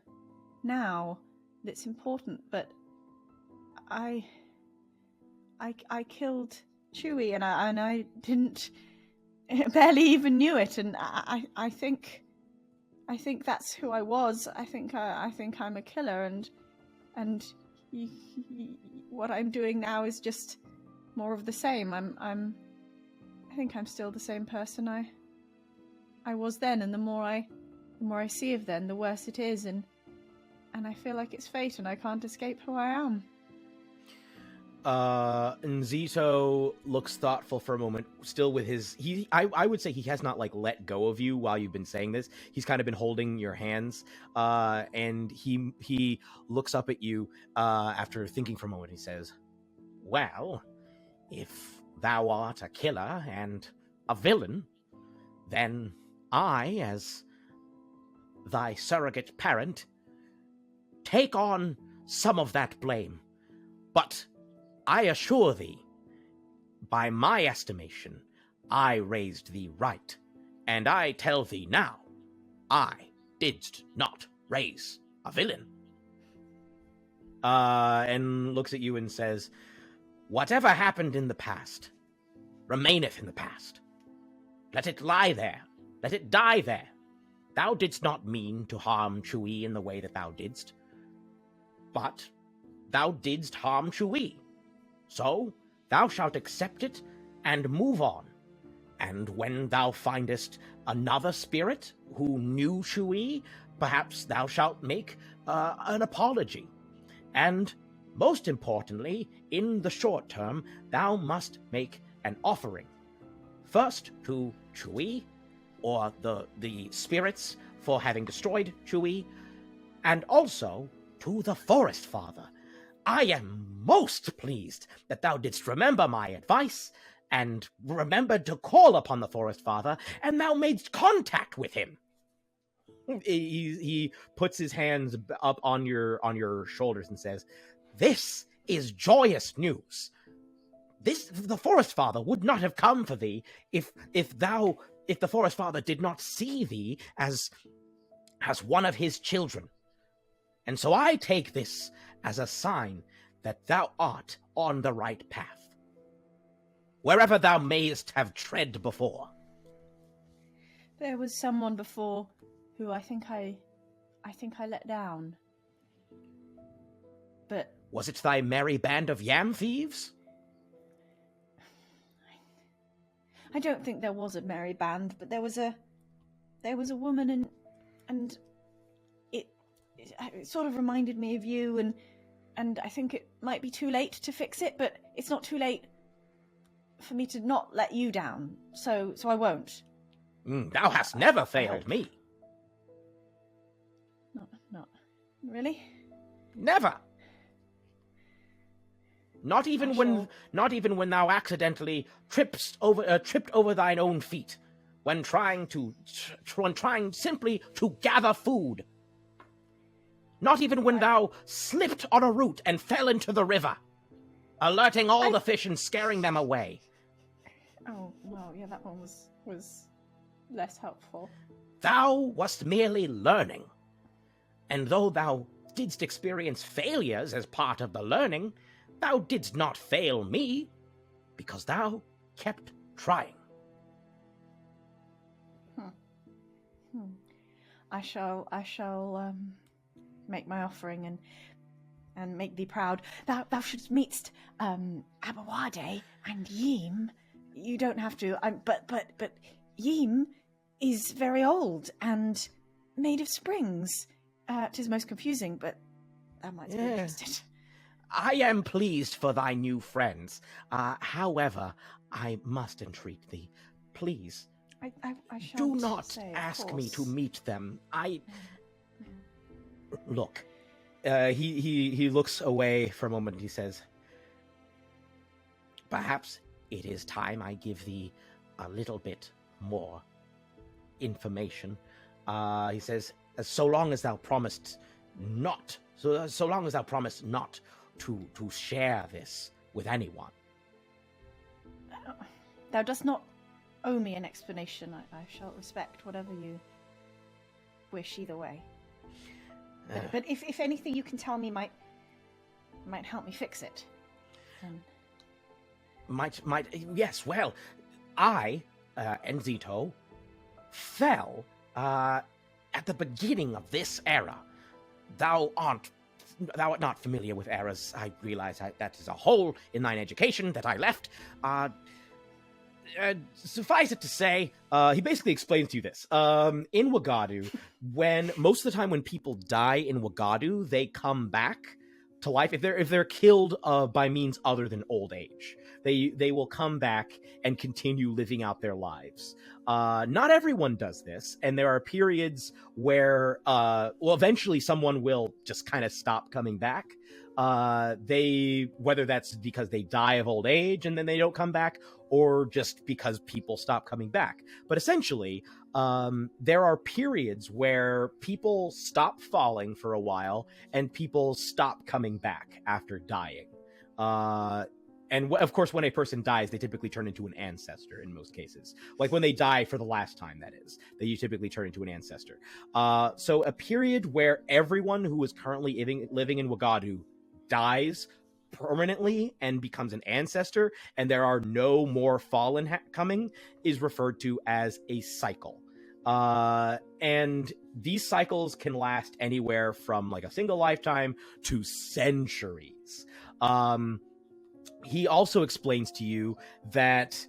now that's important, but I killed Chewie and I didn't barely even knew it, and I think that's who I was. I think I'm a killer, and what I'm doing now is just more of the same. I think I'm still the same person I was then, and the more I see of them, the worse it is, and I feel like it's fate, and I can't escape who I am. Nzito looks thoughtful for a moment, still with his... I would say he has not, let go of you while you've been saying this. He's kind of been holding your hands, and he looks up at you after thinking for a moment. He says, well, if thou art a killer and a villain, then I, as thy surrogate parent, take on some of that blame. But I assure thee, by my estimation, I raised thee right, and I tell thee now, I didst not raise a villain. And looks at you and says, whatever happened in the past, remaineth in the past. Let it lie there, let it die there. Thou didst not mean to harm Chewie in the way that thou didst, but thou didst harm Chewie. So thou shalt accept it and move on. And when thou findest another spirit who knew Chewie, perhaps thou shalt make an apology. And most importantly, in the short term, thou must make an offering. First to Chewie, or the spirits for having destroyed Chewie, and also to the Forest Father. I am most pleased that thou didst remember my advice, and remembered to call upon the Forest Father, and thou madest contact with him. He puts his hands up on your shoulders and says, this is joyous news. The Forest Father would not have come for thee if the Forest Father did not see thee as one of his children. And so I take this as a sign that thou art on the right path, wherever thou mayest have tread before. There was someone before who I think I let down. But was it thy merry band of yam thieves? I don't think there was a merry band, but there was a woman, and it sort of reminded me of you, and I think it might be too late to fix it, but it's not too late for me to not let you down, so I won't. Thou hast never failed me. Not really? Never. Not even when thou accidentally tripped over thine own feet, when trying simply to gather food. Not even when thou slipped on a root and fell into the river, alerting all the fish and scaring them away. Oh, well, yeah, that one was less helpful. Thou wast merely learning. And though thou didst experience failures as part of the learning, thou didst not fail me, because thou kept trying. I shall make my offering and make thee proud. Thou shouldst meet Aboade and Ym. You don't have to. But Ym is very old and made of springs. 'Tis most confusing, but thou might be interested. I am pleased for thy new friends. However, I must entreat thee, please. I shan't do not say, ask course. me to meet them. Look. He looks away for a moment and he says, perhaps it is time I give thee a little bit more information. He says, so long as thou promised not, so long as thou promised not to share this with anyone. Thou dost not owe me an explanation. I shall respect whatever you wish either way. But if anything you can tell me might help me fix it, then... Yes, well, I, Enzito, fell at the beginning of this era. Thou art not familiar with eras. I realize that is a hole in thine education that I left. Suffice it to say, he basically explains to you this. In Wagadu, most of the time when people die in Wagadu, they come back to life. If they're killed by means other than old age, they will come back and continue living out their lives. Not everyone does this, and there are periods where, eventually someone will just kind of stop coming back. Whether that's because they die of old age and then they don't come back, or just because people stop coming back. But essentially, there are periods where people stop falling for a while and people stop coming back after dying. And of course, when a person dies, they typically turn into an ancestor in most cases. Like when they die for the last time, that is. They typically turn into an ancestor. So a period where everyone who is currently living in Wagadu dies permanently and becomes an ancestor, and there are no more fallen coming, is referred to as a cycle. And these cycles can last anywhere from like a single lifetime to centuries. He also explains to you that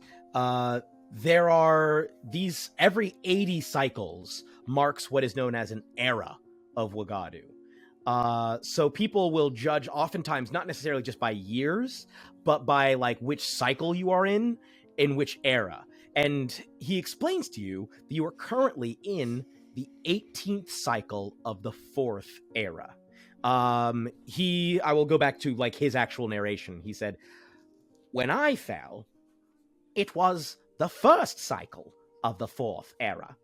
there are these, every 80 cycles marks what is known as an era of Wagadu. So people will judge oftentimes not necessarily just by years, but by like which cycle you are in which era. And he explains to you that you are currently in the 18th cycle of the 4th era. I will go back to like his actual narration. He said, "When I fell, it was the 1st cycle of the 4th era.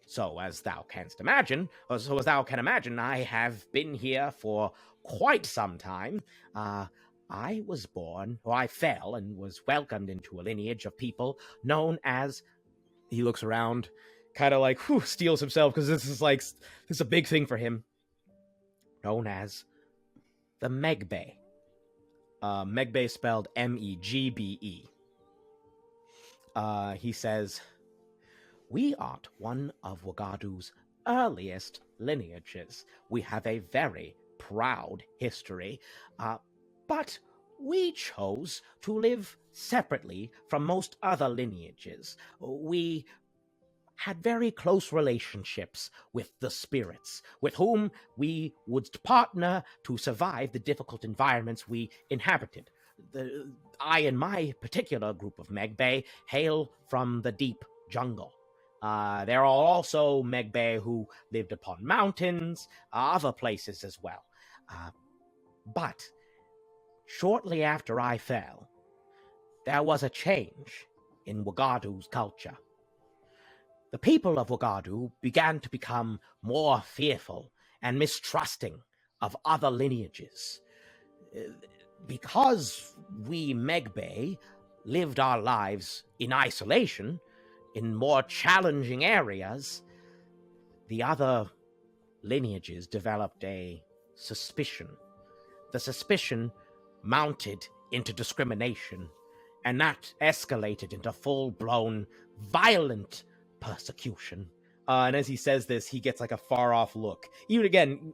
So as thou can imagine, I have been here for quite some time. I fell and was welcomed into a lineage of people known as," he looks around, kind of like, steals himself, because this is a big thing for him, known as the Megbe. Megbe spelled Megbe. He says, "We are one of Wagadu's earliest lineages. We have a very proud history, but we chose to live separately from most other lineages. We had very close relationships with the spirits, with whom we would partner to survive the difficult environments we inhabited. I and my particular group of Megbe hail from the deep jungle. There are also Megbe who lived upon mountains, other places as well. But shortly after I fell, there was a change in Wagadu's culture. The people of Wagadu began to become more fearful and mistrusting of other lineages. Because we Megbe lived our lives in isolation, in more challenging areas, the other lineages developed a suspicion. The suspicion mounted into discrimination, and that escalated into full-blown, violent persecution." And as he says this, he gets like a far-off look. Even again,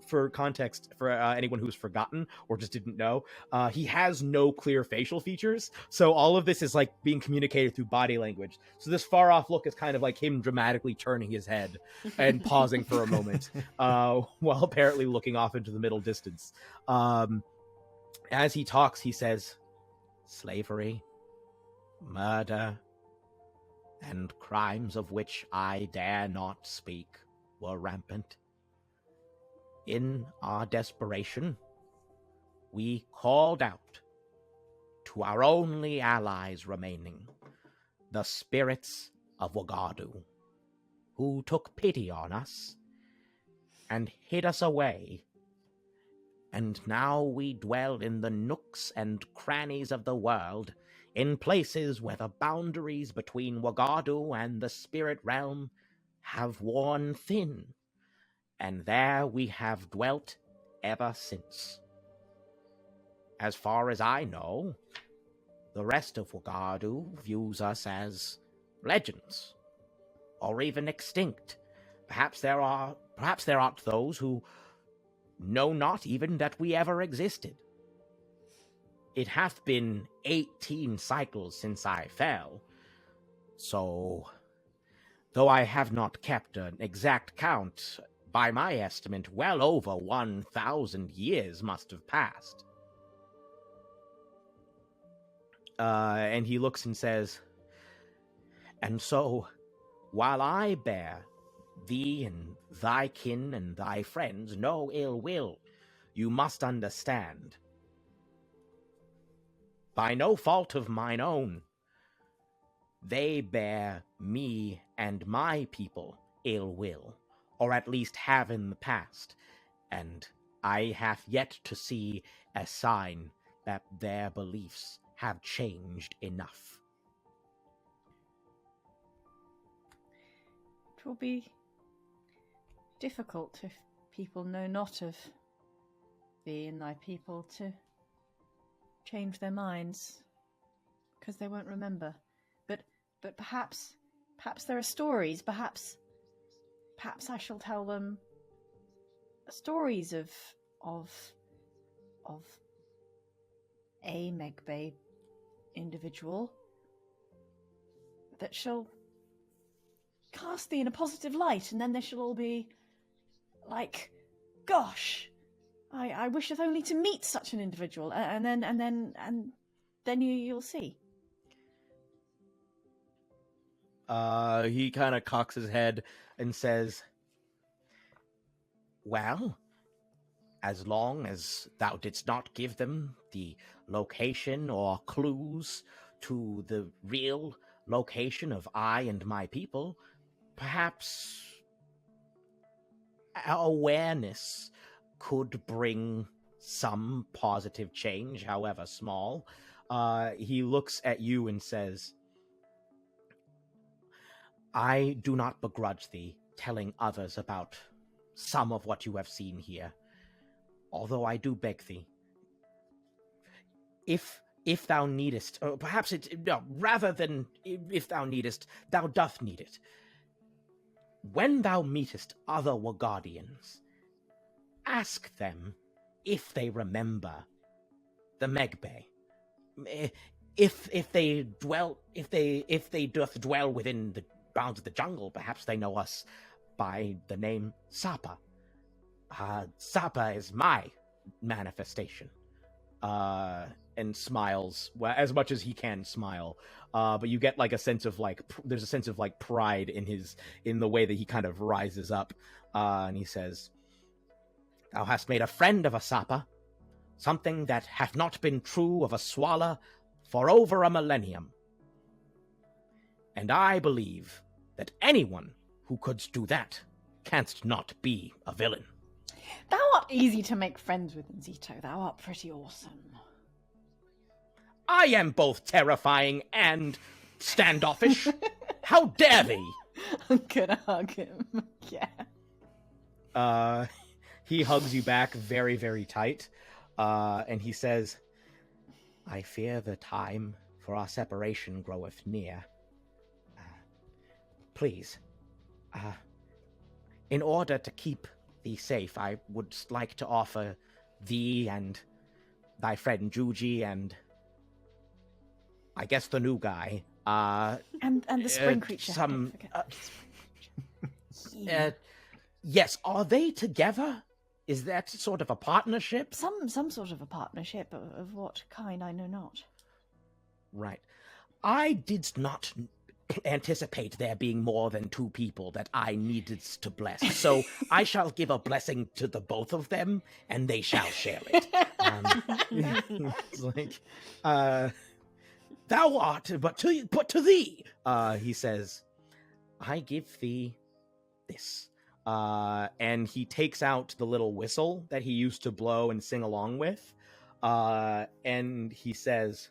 for context, for anyone who's forgotten or just didn't know, he has no clear facial features, so all of this is like being communicated through body language. So this far-off look is kind of like him dramatically turning his head and pausing for a moment, while apparently looking off into the middle distance. As he talks, he says, "Slavery, murder, and crimes of which I dare not speak were rampant. In our desperation, we called out to our only allies remaining, the spirits of Wagadu, who took pity on us and hid us away. And now we dwell in the nooks and crannies of the world, in places where the boundaries between Wagadu and the spirit realm have worn thin, and there we have dwelt ever since. As far as I know, the rest of Wagadu views us as legends, or even extinct. Perhaps there aren't those who know not even that we ever existed. It hath been 18 cycles since I fell, so though I have not kept an exact count, by my estimate, well over 1,000 years must have passed. And he looks and says, and so, while I bear thee and thy kin and thy friends no ill will, you must understand, by no fault of mine own, they bear me and my people ill will, or at least have in the past, and I have yet to see a sign that their beliefs have changed enough. It will be difficult if people know not of thee and thy people to change their minds, because they won't remember. But perhaps there are stories. Perhaps I shall tell them stories of a Megbe individual that shall cast thee in a positive light, and then they shall all be like, gosh, I wisheth only to meet such an individual, and then you'll see. He kind of cocks his head and says, well, as long as thou didst not give them the location or clues to the real location of I and my people, perhaps awareness could bring some positive change, however small. He looks at you and says, I do not begrudge thee telling others about some of what you have seen here, although I do beg thee, if thou needest, or perhaps rather than if thou needest, thou doth need it. When thou meetest other Wagadians, ask them if they remember the Megbe. If they doth dwell within the bounds of the jungle, perhaps they know us by the name Sapa. Sapa is my manifestation. And smiles, well, as much as he can smile. But you get like a sense of there's a sense of pride in the way that he kind of rises up. And he says, thou hast made a friend of a Sapa, something that hath not been true of a Swala for over a millennium. And I believe that anyone who couldst do that canst not be a villain. Thou art easy to make friends with, Zito. Thou art pretty awesome. I am both terrifying and standoffish. How dare thee? I'm gonna hug him. Yeah. He hugs you back very, very tight. And he says, I fear the time for our separation groweth near. Please, in order to keep thee safe, I would like to offer thee and thy friend Juji and I guess the new guy, and the spring creature. Some, yes, are they together? Is that sort of a partnership? Some sort of a partnership. Of what kind, I know not. Right. I did not anticipate there being more than two people that I needed to bless. So I shall give a blessing to the both of them, and they shall share it. It's like, thou art, but to thee, he says, I give thee this. and he takes out the little whistle that he used to blow and sing along with, and he says,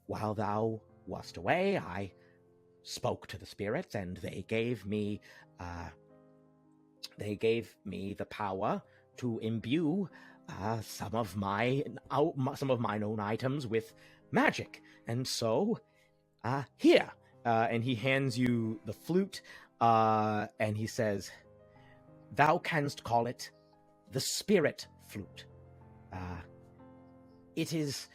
"While thou wast away, I spoke to the spirits, and they gave me the power to imbue some of mine own items with magic. And so, here," and he hands you the flute, and he says, "Thou canst call it the spirit flute. It is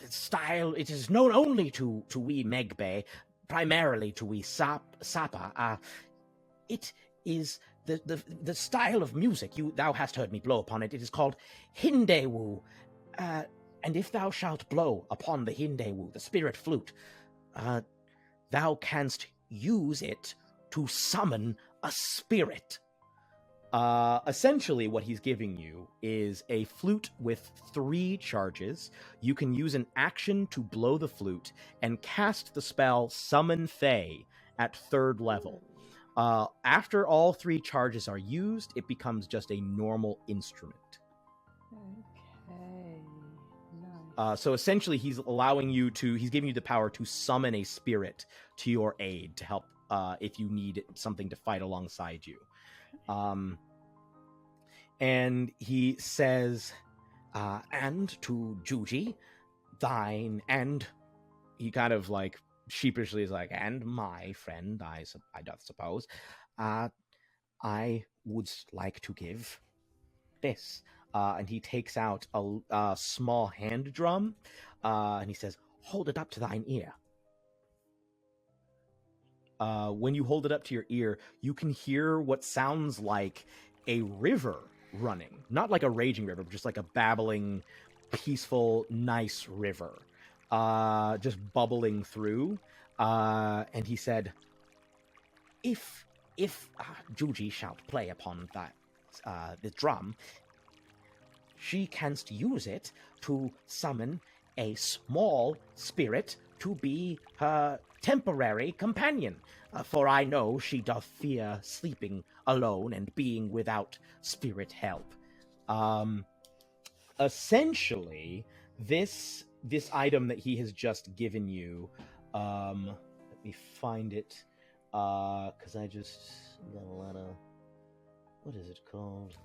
style. It is known only to we Megbe, primarily to we Sapa. It is the style of music. Thou hast heard me blow upon it. It is called Hindewu. And if thou shalt blow upon the Hindewu, the spirit flute, thou canst use it to summon a spirit." Essentially, what he's giving you is a flute with 3 charges. You can use an action to blow the flute and cast the spell Summon Fae at 3rd level. After all 3 charges are used, it becomes just a normal instrument. Okay. Nice. So essentially, he's giving you the power to summon a spirit to your aid to help if you need something to fight alongside you. And he says, "And to Juji, thine," and he kind of like sheepishly is like, "And my friend, I doth suppose, I would like to give this." And he takes out a small hand drum, and he says, "Hold it up to thine ear." When you hold it up to your ear, you can hear what sounds like a river running. Not like a raging river, but just like a babbling, peaceful, nice river. Just bubbling through. And he said, If Juji shalt play upon the drum, she canst use it to summon a small spirit to be her temporary companion, for I know she doth fear sleeping alone and being without spirit help. Essentially, this item that he has just given you, let me find it, because I just got a lot of, what is it called?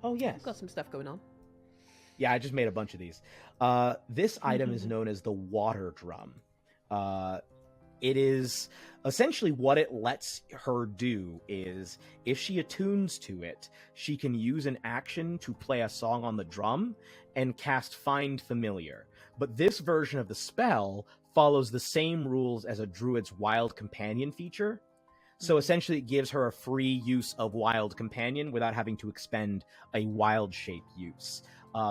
Oh, yes. I've got some stuff going on. Yeah, I just made a bunch of these. This item is known as the water drum. It is essentially what it lets her do is if she attunes to it, she can use an action to play a song on the drum and cast Find Familiar. But this version of the spell follows the same rules as a druid's Wild Companion feature. So essentially it gives her a free use of Wild Companion without having to expend a wild shape use.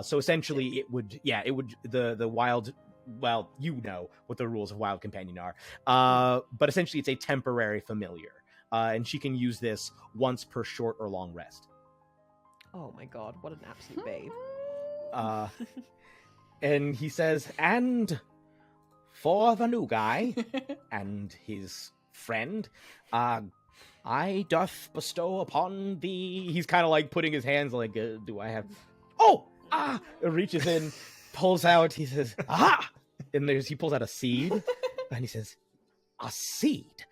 So essentially the wild, well, you know what the rules of Wild Companion are. But essentially it's a temporary familiar. And she can use this once per short or long rest. Oh my god, what an absolute babe. And he says, and for the new guy and his friend, I doth bestow upon thee. He's kind of like putting his hands like, do I have... reaches in, pulls out, he says, aha! And he pulls out a seed, and he says, a seed.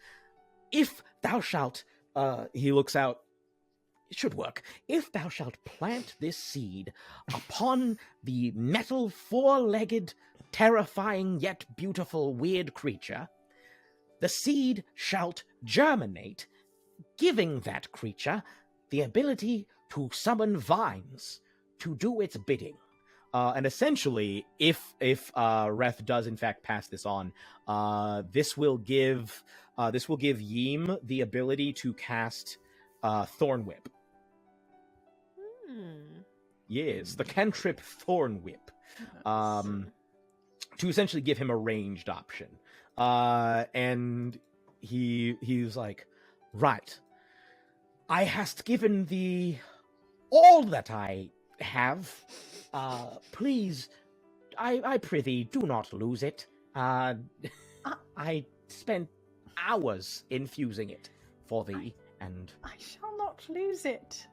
If thou shalt, he looks out, it should work. If thou shalt plant this seed upon the metal 4-legged, terrifying yet beautiful weird creature, the seed shalt germinate, giving that creature the ability to summon vines to do its bidding. And essentially, if Reth does in fact pass this on, this will give Yeem the ability to cast Thorn Whip. Yes, the cantrip Thorn Whip, to essentially give him a ranged option. And he's like, right, I hast given thee all that I have. Please, I prithee, do not lose it. I spent hours infusing it for thee, and I shall not lose it.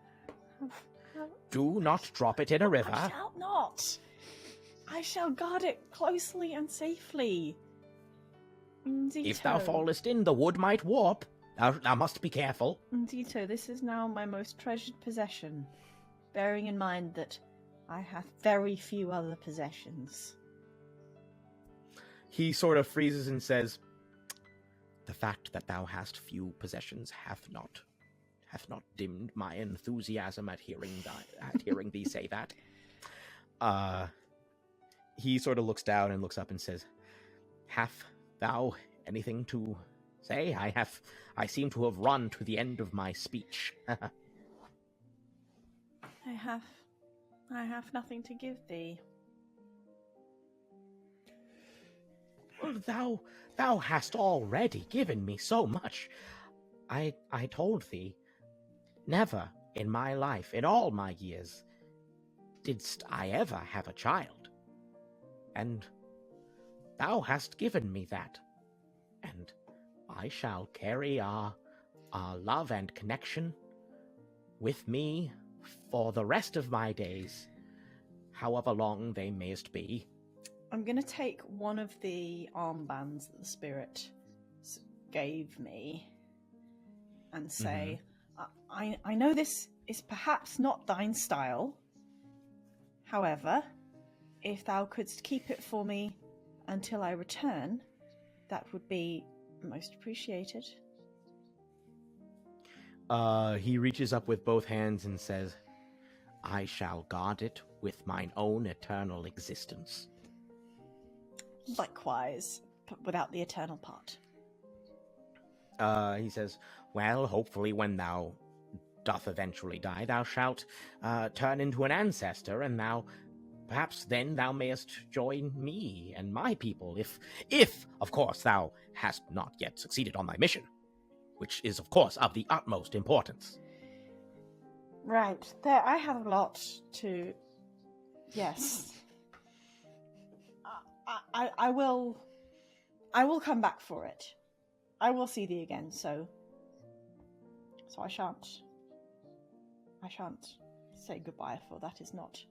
do not drop it in a river. I shall not. I shall guard it closely and safely. If thou fallest in, the wood might warp. Thou must be careful. Dito, this is now my most treasured possession, bearing in mind that I have very few other possessions. He sort of freezes and says, "The fact that thou hast few possessions hath not dimmed my enthusiasm at hearing thee say that." He sort of looks down and looks up and says, "Hath thou anything to say? I seem to have run to the end of my speech." I have nothing to give thee. Well, thou hast already given me so much. I told thee, never in my life, in all my years, didst I ever have a child. And thou hast given me that. And I shall carry our love and connection with me for the rest of my days, however long they mayst be. I'm going to take one of the armbands that the spirit gave me and say, I know this is perhaps not thine style. However, if thou couldst keep it for me until I return, that would be most appreciated. He reaches up with both hands and says, "I shall guard it with mine own eternal existence." Likewise, but without the eternal part. He says, "Well, hopefully when thou doth eventually die, thou shalt turn into an ancestor, and perhaps then thou mayest join me and my people, if, of course, thou hast not yet succeeded on thy mission, which is, of course, of the utmost importance." Right, there, I have a lot to... Yes. I will come back for it. I will see thee again, so I shan't say goodbye, for that is not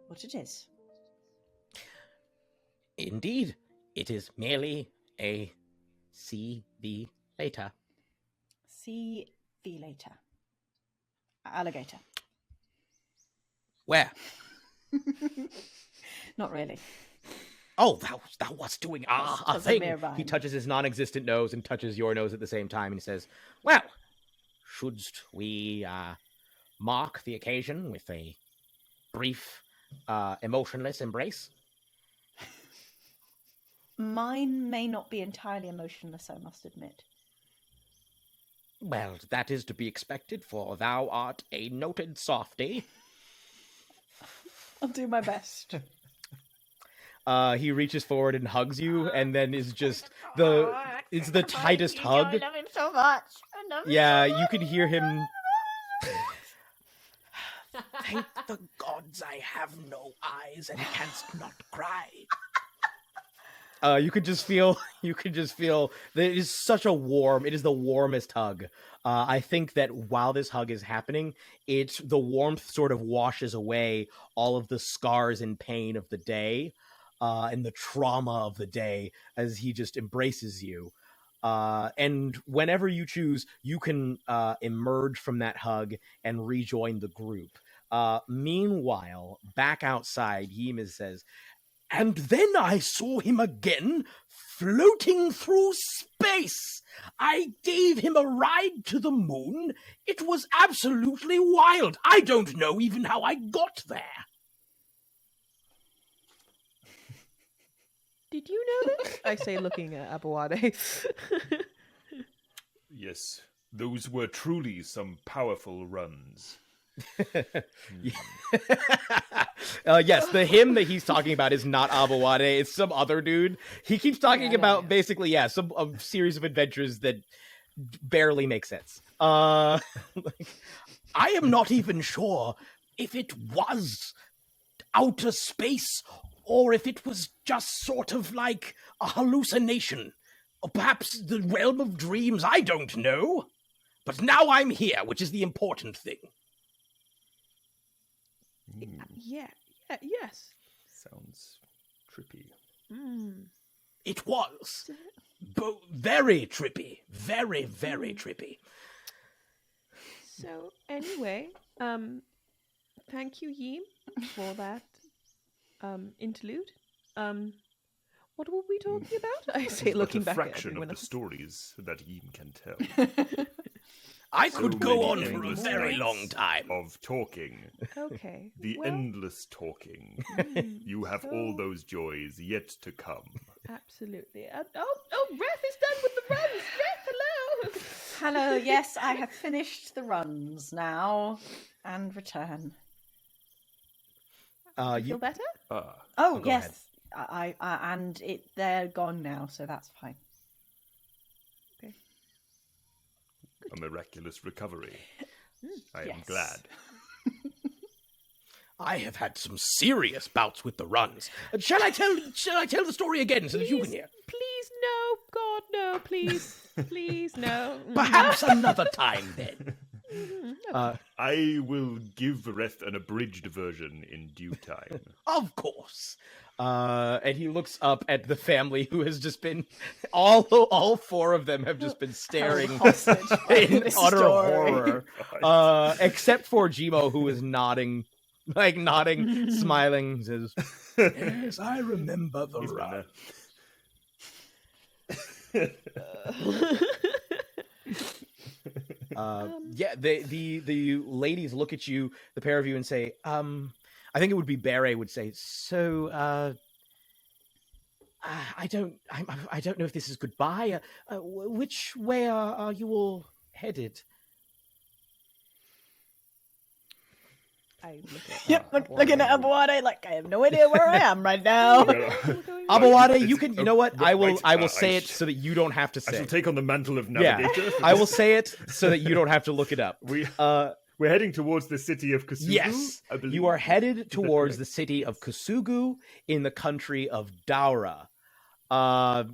what it is. Indeed, it is merely a see thee later. See thee later. Alligator. Where? Not really. Oh, thou wast doing a thing. Nearby. He touches his non-existent nose and touches your nose at the same time, and he says, "Well, shouldst we mark the occasion with a brief, emotionless embrace?" Mine may not be entirely emotionless, I must admit. "Well, that is to be expected, for thou art a noted softy." I'll do my best. He reaches forward and hugs you, and then is just it's the tightest hug. I love him so much. You could hear him. "Thank the gods I have no eyes and canst not cry." You could just feel that it is such a warm, it is the warmest hug. I think that while this hug is happening, the warmth sort of washes away all of the scars and pain of the day, and the trauma of the day as he just embraces you. And whenever you choose, you can emerge from that hug and rejoin the group. Meanwhile, back outside, Yima says, "And then I saw him again, floating through space. I gave him a ride to the moon. It was absolutely wild. I don't know even how I got there." Did you know this? I say, looking at Aboade. Yes, those were truly some powerful runs. Yes, the him that he's talking about is not Aboade. It's some other dude. He keeps talking about basically, some a series of adventures that barely make sense. I am not even sure if it was outer space or if it was just sort of like a hallucination. Or perhaps the realm of dreams. I don't know. But now I'm here, which is the important thing. Yes. Sounds trippy. It was. Very trippy. Very, very trippy. So anyway, thank you, Yeem, for that interlude. What were we talking about? I say, looking but a back at fraction everyone of the else. stories that Yeem can tell. I So could go on many for a endless very nights long time. of talking. Okay. The well, endless talking. You have so- all those joys yet to come. Absolutely. Oh, Reth is done with the runs. Reth, hello. Hello, yes, I have finished the runs now and return. You feel better? Oh, go yes. ahead. I and they're gone now, so that's fine. A miraculous recovery. I am Yes. glad. I have had some serious bouts with the runs. Shall I tell the story again so that you can hear? Please, no. God, no. Please. Please, no. Perhaps another time then. I will give Reth an abridged version in due time. Of course. And he looks up at the family who has just been all four of them have just been staring Hostage by in this utter story. horror. Except for Jimo, who is nodding, smiling, says, "Yes, I remember the He's been run." there. The ladies look at you, the pair of you, and say, I think it would be Beret would say, so, I don't know if this is goodbye. Which way are you all headed? I look at Yep, looking at Aboade like I have no idea where I am right now. Aboade, you can. You know what? I will say I it so that you don't have to I say. shall it. take on the mantle of Yeah, navigator. I will say it so that you don't have to look it up. We're heading towards the city of Kasugu. Yes, I believe. you are headed towards correct? the city of Kasugu in the country of Daura.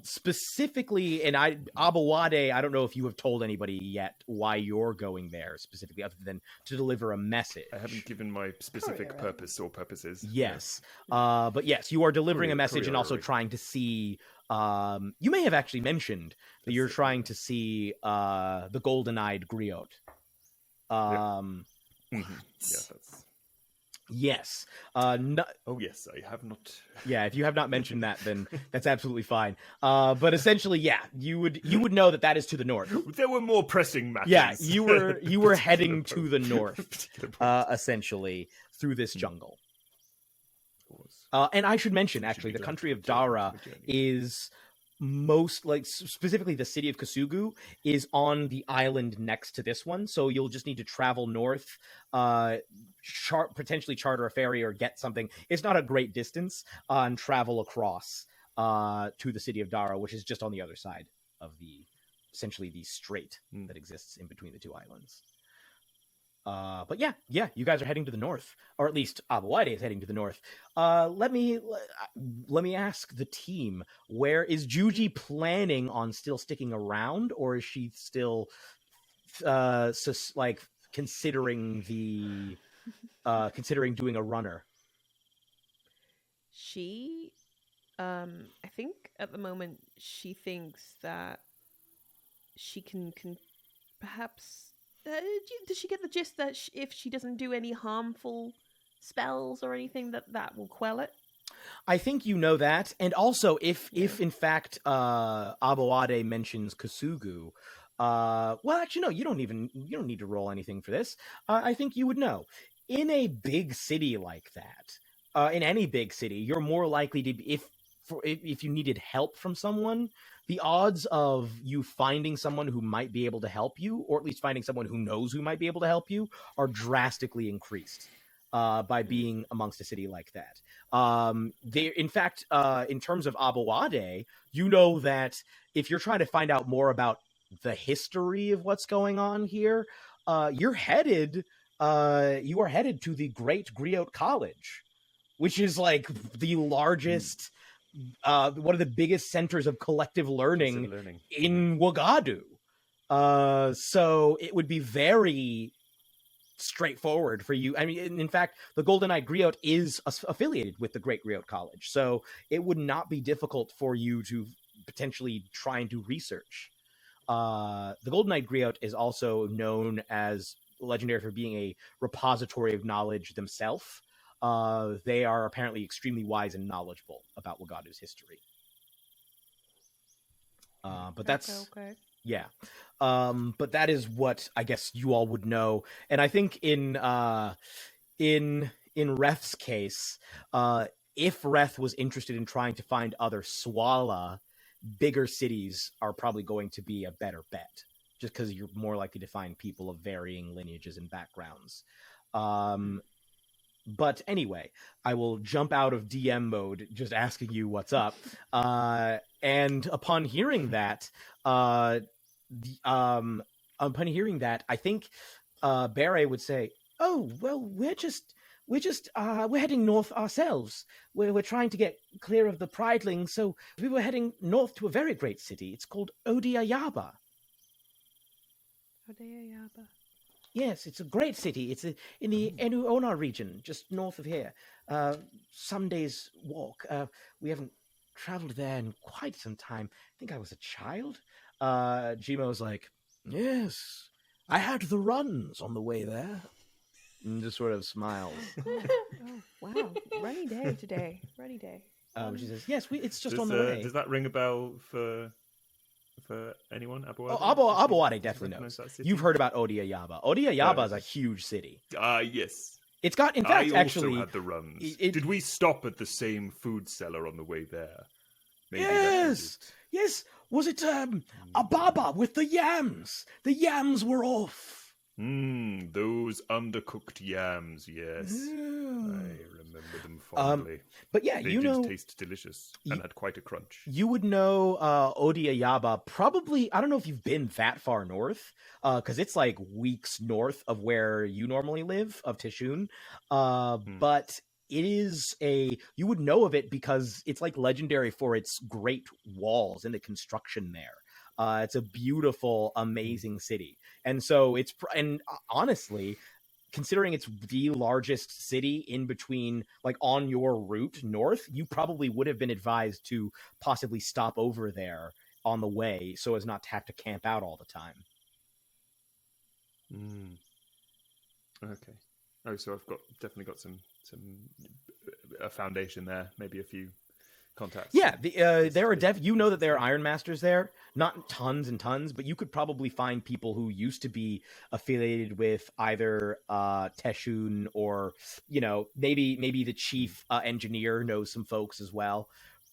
Specifically, and Aboade, I don't know if you have told anybody yet why you're going there specifically, other than to deliver a message. I haven't given my specific purpose or purposes. Yes, but yes, you are delivering a message and also courier. trying to see. You may have actually mentioned that you're trying to see the golden-eyed griot. Mhm. Yeah, that's. Yes. Oh yes, I have not. Yeah, if you have not mentioned that, then that's absolutely fine. But essentially, yeah, you would know that is to the north. There were more pressing matters. Yeah, you were heading to the Particular north, point. essentially through this jungle. Of course. And I should mention, Should actually, be the glad country to of take part in Daura the journey. is most specifically the city of Kasugu is on the island next to this one, so you'll just need to travel north, potentially charter a ferry or get something. It's not a great distance, and travel across to the city of Daura, which is just on the other side of essentially the strait that exists in between the two islands. But yeah, you guys are heading to the north, or at least Aboade is heading to the north. Let me ask the team: where is Juji planning on still sticking around, or is she still, considering doing a runner? She, I think at the moment she thinks that she can perhaps. Does she get the gist that if she doesn't do any harmful spells or anything, that will quell it? I think you know that, and also if in fact Aboade mentions Kasugu, well, actually no, you don't need to roll anything for this. I think you would know. In a big city like that, in any big city, you're more likely to be, if you needed help from someone, the odds of you finding someone who might be able to help you, or at least finding someone who knows who might be able to help you, are drastically increased by being amongst a city like that. In fact, in terms of Aboade, you know that if you're trying to find out more about the history of what's going on here, you are headed to the Great Griot College, which is like the largest, one of the biggest centers of collective learning in Wagadu. So it would be very straightforward for you. I mean, in fact, the Golden-Eyed Griot is affiliated with the Great Griot College, so it would not be difficult for you to potentially try and do research. The Golden-Eyed Griot is also known as legendary for being a repository of knowledge themselves. They are apparently extremely wise and knowledgeable about Wagadu's history. But that's okay. yeah. But that is what I guess you all would know. And I think in Reth's case, if Reth was interested in trying to find other Swala, bigger cities are probably going to be a better bet, just because you're more likely to find people of varying lineages and backgrounds. But anyway, I will jump out of DM mode, just asking you what's up. And upon hearing that, I think Beret would say, "Oh, well, we're heading north ourselves. We're trying to get clear of the Pridelings, so we were heading north to a very great city. It's called Odiayaba." Odiayaba. Yes, it's a great city. It's in the Enuona region, just north of here. Some days' walk. We haven't traveled there in quite some time. I think I was a child. Jimo's like, "Yes, I had the runs on the way there." And just sort of smiles. Oh, wow. Runny day today. Runny day. She says, "Yes, it's just Does, on the way." Does that ring a bell for anyone? Aboade? Aboade definitely Recognize knows. that city? You've heard about Odiayaba. Odiayaba is a huge city. Yes. It's got, in fact, I actually, also had the runs. it- Did we stop at the same food cellar on the way there? Maybe yes. Was it Ababa with the yams? The yams were off. Those undercooked yams, yes. I remember them fondly. But yeah, They did taste delicious and had quite a crunch. You would know Odiayaba probably, I don't know if you've been that far north, because it's like weeks north of where you normally live, of Tishun. But it is you would know of it because it's like legendary for its great walls and the construction there. It's a beautiful, amazing city. And so and honestly, considering it's the largest city in between, like on your route north, you probably would have been advised to possibly stop over there on the way so as not to have to camp out all the time. Okay. Oh, so I've definitely got a foundation there, maybe a few contacts. Yeah, there are you know that there are Ironmasters there, not tons and tons, but you could probably find people who used to be affiliated with either Teshun or, maybe the chief engineer knows some folks as well.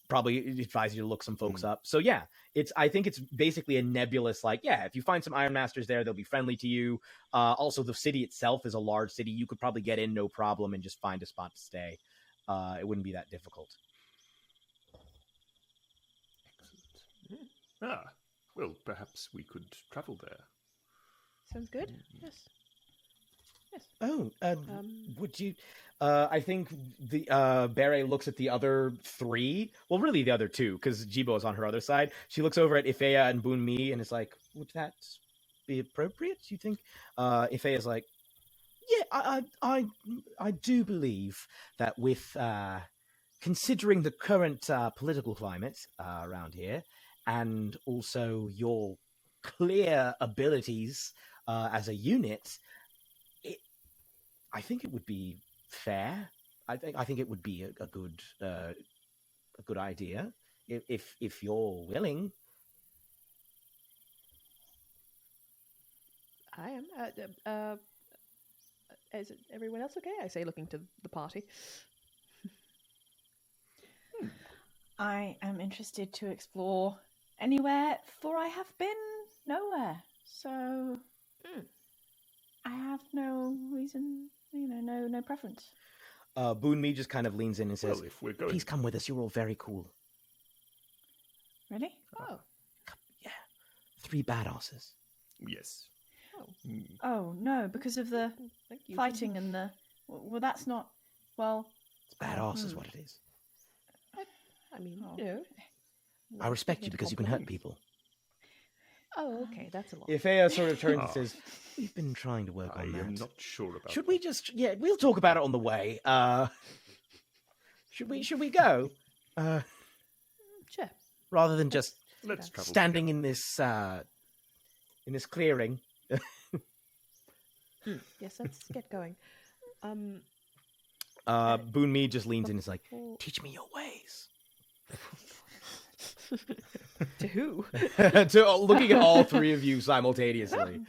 Probably advise you to look some folks up. So yeah, I think it's basically a nebulous, if you find some Ironmasters there, they'll be friendly to you. Also, the city itself is a large city. You could probably get in no problem and just find a spot to stay. It wouldn't be that difficult. Excellent. Well, perhaps we could travel there. Sounds good. Yes. Oh, would you? I think the Beret looks at the other three. Well, really the other two, because Jibo is on her other side. She looks over at Ifeya and Bunmi and is like, "Would that be appropriate? Do you think?" Ifeya's like, "Yeah, I do believe that with considering the current political climate around here, and also your clear abilities as a unit, I think it would be fair. I think it would be a good idea if you're willing." I am. Is everyone else okay? I say, looking to the party. I am interested to explore anywhere, for I have been nowhere. So I have no reason, no preference. Bunmi just kind of leans in and says, "Well, if we're going, please come with us. You're all very cool." Really? Oh. Yeah. 3 badasses. Yes. Oh, no, because of the fighting and the... Well, that's not... Well... It's badass is what it is. I mean, I respect you because you can hurt people. Oh, okay, that's a lot. Ifea sort of turns and Ah. says, "We've been trying to work I on am that. not sure about Should that. we just? Yeah, we'll talk about it on the way. Should we go? Sure. Rather than just Let's travel standing together. in this clearing." Yes, let's get going. Boon Me just leans in and is like, before- "Teach me your ways." To who? To looking at all three of you simultaneously.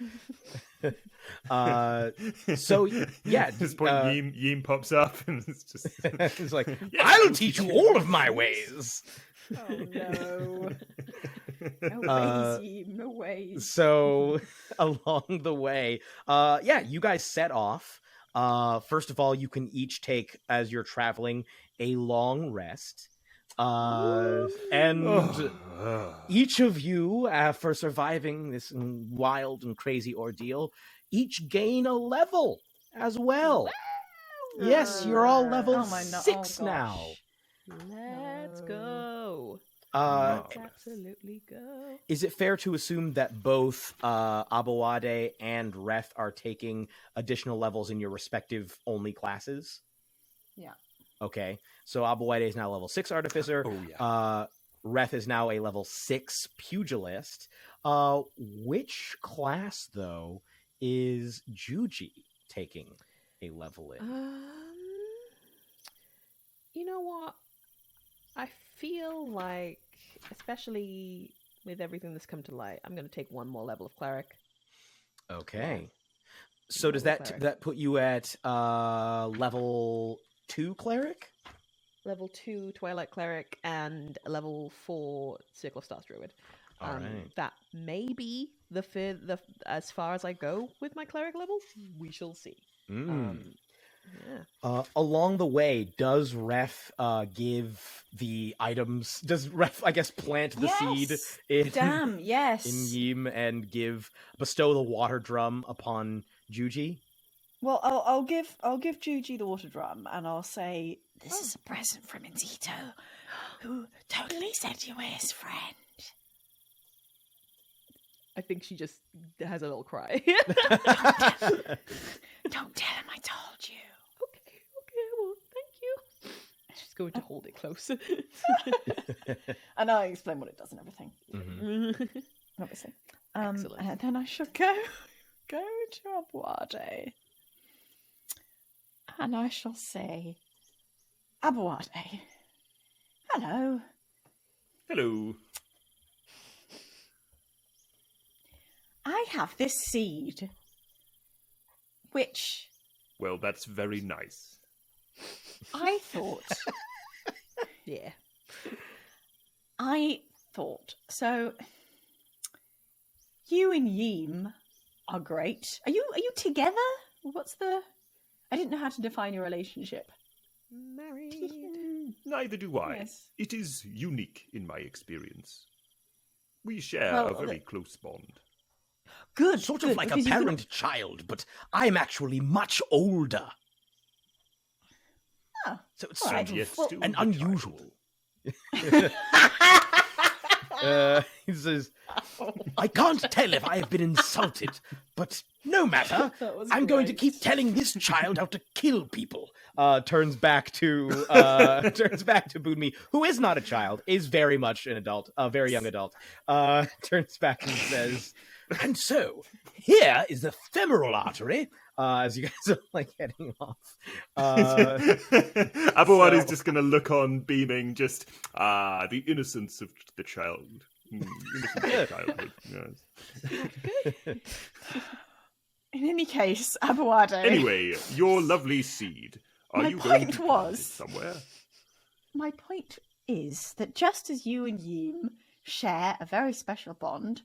So yeah, At this point, Yeem pops up and it's just it's like, Yes, I'll teach you all of my ways. Oh no. No Uh, ways, Yeem, no ways. So along the way, you guys set off. First of all, you can each take, as you're traveling, a long rest. And each of you, for surviving this wild and crazy ordeal, each gain a level as well. Yes, you're all level Oh my no- 6 oh now. Let's go. Uh, Let's absolutely go. Is it fair to assume that both Aboade and Reth are taking additional levels in your respective only classes? Yeah. Okay, so Aboade is now level 6 Artificer. Oh, yeah. Reth is now a level 6 Pugilist. Which class, though, is Juji taking a level in? You know what? I feel like, especially with everything that's come to light, I'm going to take one more level of Cleric. Okay. So does Level that Cleric. that put you at level 2 Cleric? Level 2 Twilight Cleric and level 4 Circle of Stars Druid. All right. That may be the as far as I go with my Cleric level. We shall see. Yeah. Along the way, does Reth give the items? Does Reth, I guess, plant the seed Yes! in Damn, yes. in Yeem and bestow the water drum upon Juji? Well, I'll give Juji the water drum, and I'll say, "This is a present from Inzito, who totally said you were his friend." I think she just has a little cry. Don't tell him I told you. Okay, well, thank you. She's going to hold it close. And I'll explain what it does and everything, Mhm. obviously. Excellent. And then I should go to Aboade. And I shall say, "Aboade, hello. Hello. I have this seed, which Well, that's very nice. I thought, Yeah. so you and Yeem are great. Are you together? I didn't know how to define your relationship. Married. Neither do I. Yes. It is unique in my experience. We share Well, a very close bond. Good, Sort good, of like a because you can- parent-child, but I'm actually much older. Oh, So it's all sort right. of Yet Well, still an the child. unusual. He says, "I can't tell if I have been insulted, but no matter. That was I'm going to great. keep telling this child how to kill people." Turns back to Boonme, who is not a child, is very much an adult, a very young adult. Turns back and says, "And so here is the femoral artery." As you guys are like heading off. Aboade is just going to look on, beaming, just, the innocence of the child. Innocence of childhood. Yes. In any case, Aboade. Anyway, your lovely seed. Are My you going point to plant it was- somewhere? My point is that just as you and Yeem share a very special bond,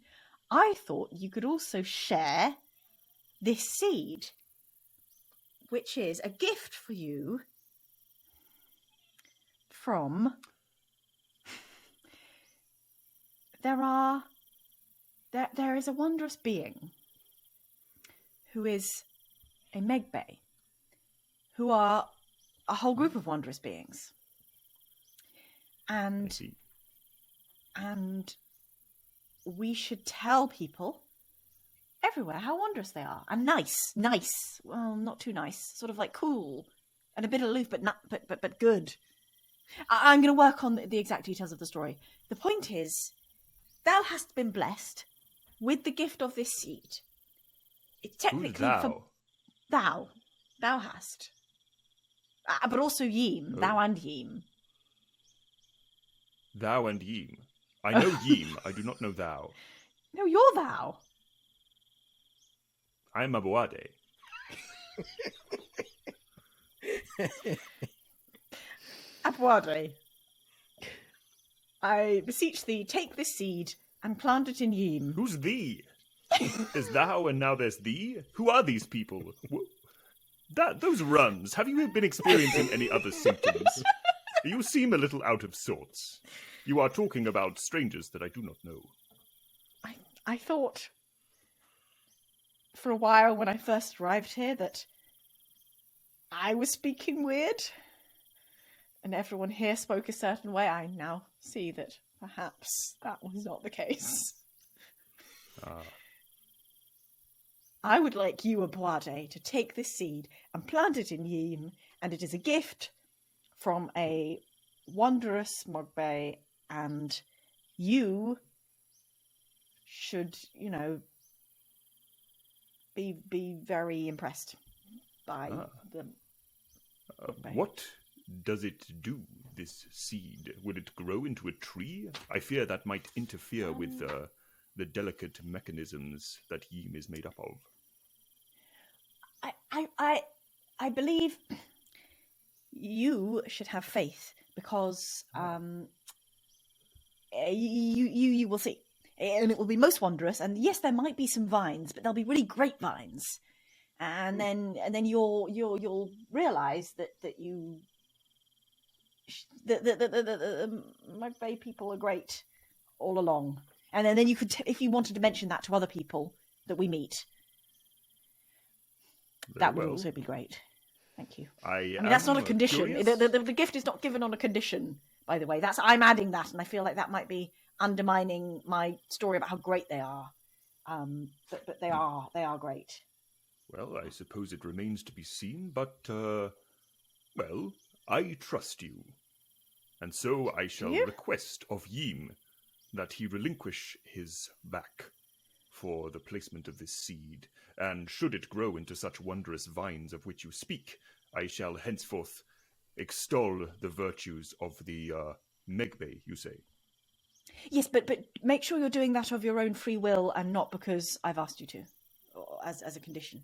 I thought you could also share this seed, which is a gift for you from... There is a wondrous being who is a Megbe, who are a whole group of wondrous beings. I And see. we should tell people everywhere how wondrous they are. And nice. Well, not too nice. Sort of like cool. And a bit aloof, but good. I'm going to work on the exact details of the story. The point is, thou hast been blessed with the gift of this seed. It's technically for thou hast, but also Yeem, thou and Yeem. Thou and Yeem. I know Yeem. I do not know thou. No, you're thou. I am Aboade. Aboade, I beseech thee, take this seed and plant it in Yeem. Who's thee? Is thou and now there's thee? Who are these people? Those runs. Have you been experiencing any other symptoms? You seem a little out of sorts. You are talking about strangers that I do not know. I thought for a while when I first arrived here that I was speaking weird. And everyone here spoke a certain way. I now see that perhaps that was not the case. I would like you, Aboade, to take this seed and plant it in Yeem, and it is a gift from a wondrous Megbe, and you should, be very impressed by the Megbe. What does it do, this seed? Would it grow into a tree? I fear that might interfere with the delicate mechanisms that Yeem is made up of. I believe you should have faith because you will see, and it will be most wondrous. And yes, there might be some vines, but they'll be really great vines. And then you'll realize that the Megbe people are great all along. And then you could, if you wanted to mention that to other people that we meet, that would also be great. Thank you. I mean, that's not a condition. The gift is not given on a condition, by the way. I'm adding that, and I feel like that might be undermining my story about how great they are. But they are great. Well, I suppose it remains to be seen, but, well, I trust you. And so I shall request of Yeem that he relinquish his back for the placement of this seed, and should it grow into such wondrous vines of which you speak, I shall henceforth extol the virtues of the Megbe, you say. Yes, but make sure you're doing that of your own free will and not because I've asked you to, or as a condition.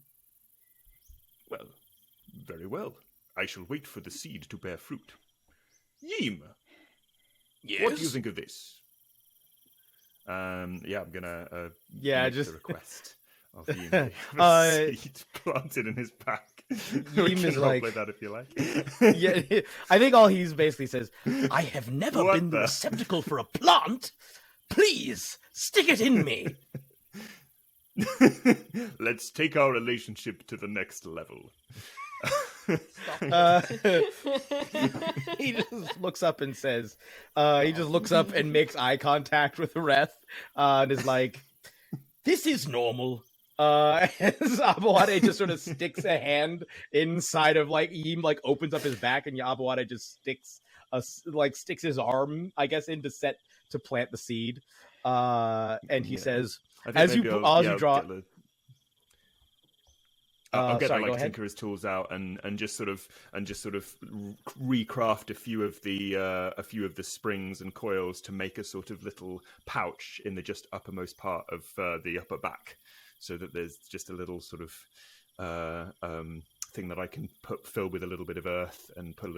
Well, very well. I shall wait for the seed to bear fruit. Yeem! Yes? What do you think of this? I'm gonna make the request of Yeem. A seed planted in his back. Yeem is like, play that if you like. Yeah, I think all he's basically says, I have never been the receptacle for a plant. Please stick it in me. Let's take our relationship to the next level. He just looks up and says, he just looks up and makes eye contact with Reth, and is like, this is normal. Aboade just sort of sticks a hand inside of Yeem opens up his back, and Aboade just sticks his arm, I guess, to plant the seed. And he says, as you draw. I'll get Tinker's tools out and just sort of recraft a few of the springs and coils to make a sort of little pouch in the just uppermost part of the upper back, so that there's just a little sort of thing that I can fill with a little bit of earth and put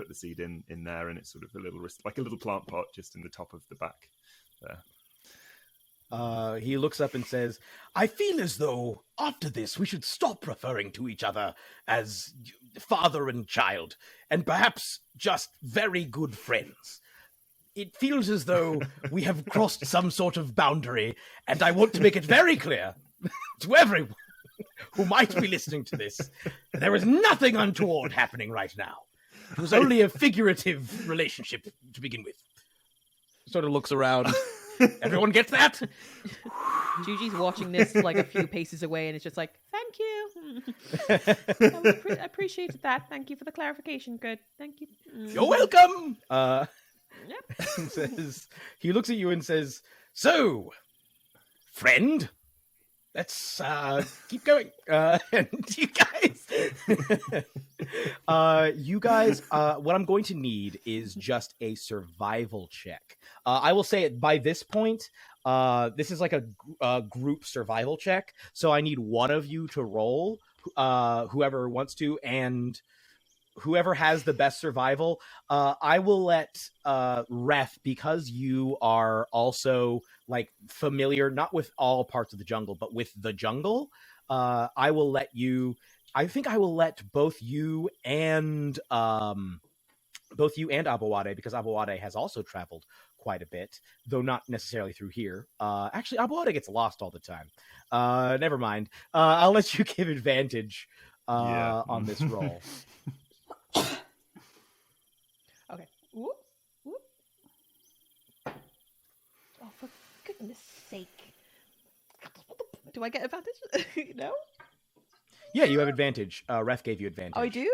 the seed in there, and it's sort of a little plant pot just in the top of the back there. He looks up and says, I feel as though after this we should stop referring to each other as father and child, and perhaps just very good friends. It feels as though we have crossed some sort of boundary, and I want to make it very clear to everyone who might be listening to this that there is nothing untoward happening right now. It was only a figurative relationship to begin with. Sort of looks around. Everyone gets that? Juji's watching this like a few paces away, and it's just like, "Thank you. I appreciated that. Thank you for the clarification. Good. Thank you. You're welcome. Yep. He looks at you and says, "So, friend, let's keep going." And you guys, what I'm going to need is just a survival check. I will say it by this point. This is like a group survival check, so I need one of you to roll, whoever wants to, and whoever has the best survival. I will let Reth, because you are also like familiar, not with all parts of the jungle, but with the jungle. I will let you. I think I will let both you and Aboade, because Aboade has also traveled quite a bit, though not necessarily through here. Actually, Aboade gets lost all the time. Never mind. I'll let you give advantage on this roll. Okay. Whoop, whoop. Oh, for goodness sake! Do I get advantage? No. Yeah, you have advantage. Ref gave you advantage. Oh, I do.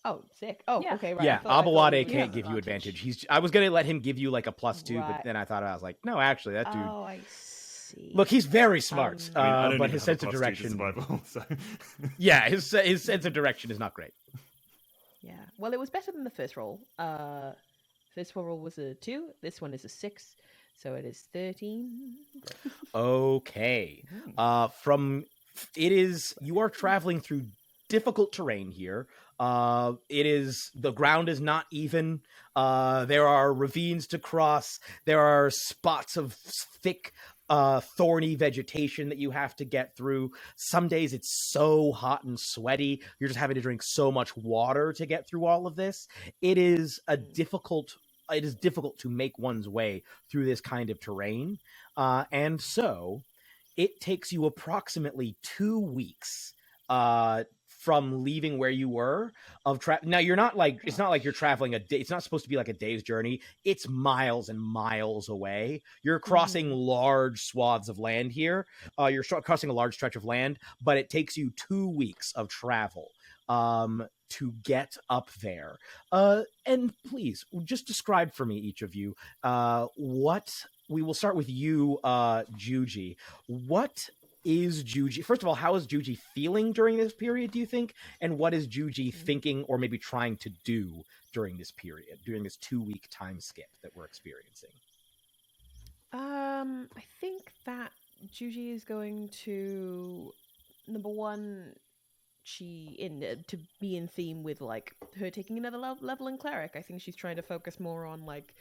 Oh, sick. Oh, Yeah. okay, right. Yeah, I thought Aboade we can't had give you advantage. advantage. I was gonna let him give you like a +2, Right. but then I thought I was like, no, actually, that dude. Oh, I see. Look, he's very smart, I mean, I don't but even his have a sense of +2 to direction. survival, so. Yeah, his sense of direction is not great. Yeah. Well, it was better than the first roll. First roll was a 2. This one is a 6, so it is 13. Okay. You are traveling through difficult terrain here. The ground is not even. There are ravines to cross. There are spots of thick, thorny vegetation that you have to get through. Some days it's so hot and sweaty, you're just having to drink so much water to get through all of this. It is difficult to make one's way through this kind of terrain. And so it takes you approximately 2 weeks from leaving where you were now you're not like, it's not like you're traveling a day. It's not supposed to be like a day's journey. It's miles and miles away. You're crossing large swaths of land here. You're crossing a large stretch of land, but it takes you 2 weeks of travel to get up there. And please just describe for me, each of you, we will start with you, Juji. What is Juji? First of all, how is Juji feeling during this period, do you think? And what is Juji thinking or maybe trying to do during this period, during this 2-week time skip that we're experiencing? I think that Juji is going to, number one, to be in theme with like her taking another level in Cleric. I think she's trying to focus more on like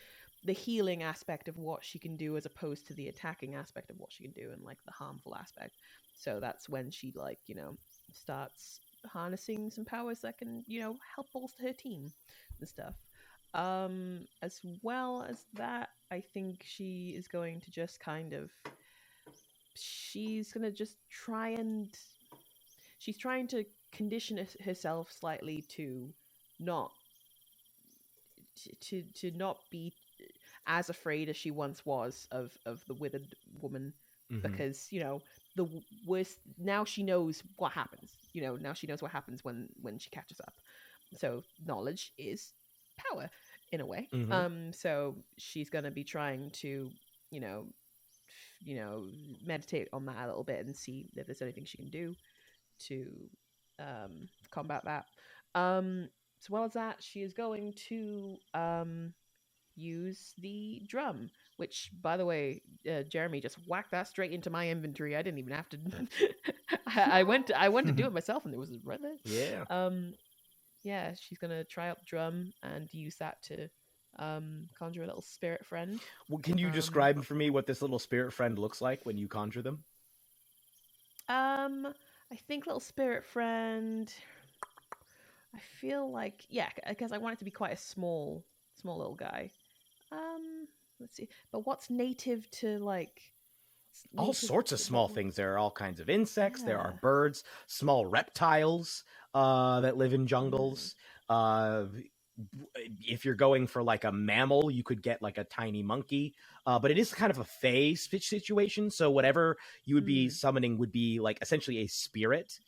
the healing aspect of what she can do as opposed to the attacking aspect of what she can do and like the harmful aspect. So that's when she like, starts harnessing some powers that can, help bolster her team and stuff. As well as that, I think she is going to just she's trying to condition herself slightly to not be as afraid as she once was of the withered woman, because the worst, now she knows what happens. Now she knows what happens when she catches up. So knowledge is power in a way. So she's going to be trying to meditate on that a little bit and see if there's anything she can do to combat that. As well as that, she is going to use the drum, which, by the way, Jeremy just whacked that straight into my inventory. I didn't even have to. I went to do it myself, and it was right there. Yeah. Yeah, she's gonna try out the drum and use that to conjure a little spirit friend. Well, can you describe for me what this little spirit friend looks like when you conjure them? I think little spirit friend, I feel like, yeah, because I want it to be quite a small little guy. Let's see. But what's native to like all sorts of small things. There are all kinds of insects. There are birds, small reptiles that live in jungles. if you're going for like a mammal, you could get like a tiny monkey. But it is kind of a fae situation. So whatever you would be summoning would be like essentially a spirit.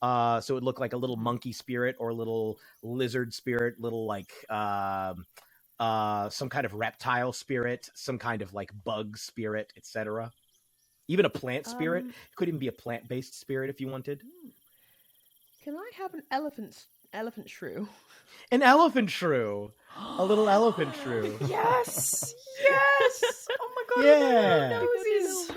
So it would look like a little monkey spirit or a little lizard spirit, little like some kind of reptile spirit, some kind of like bug spirit, etc. Even a plant spirit. It could even be a plant-based spirit if you wanted. Can I have an elephant shrew? An elephant shrew. A little elephant shrew. Yes! Yes! Oh my god, Yeah. Noses,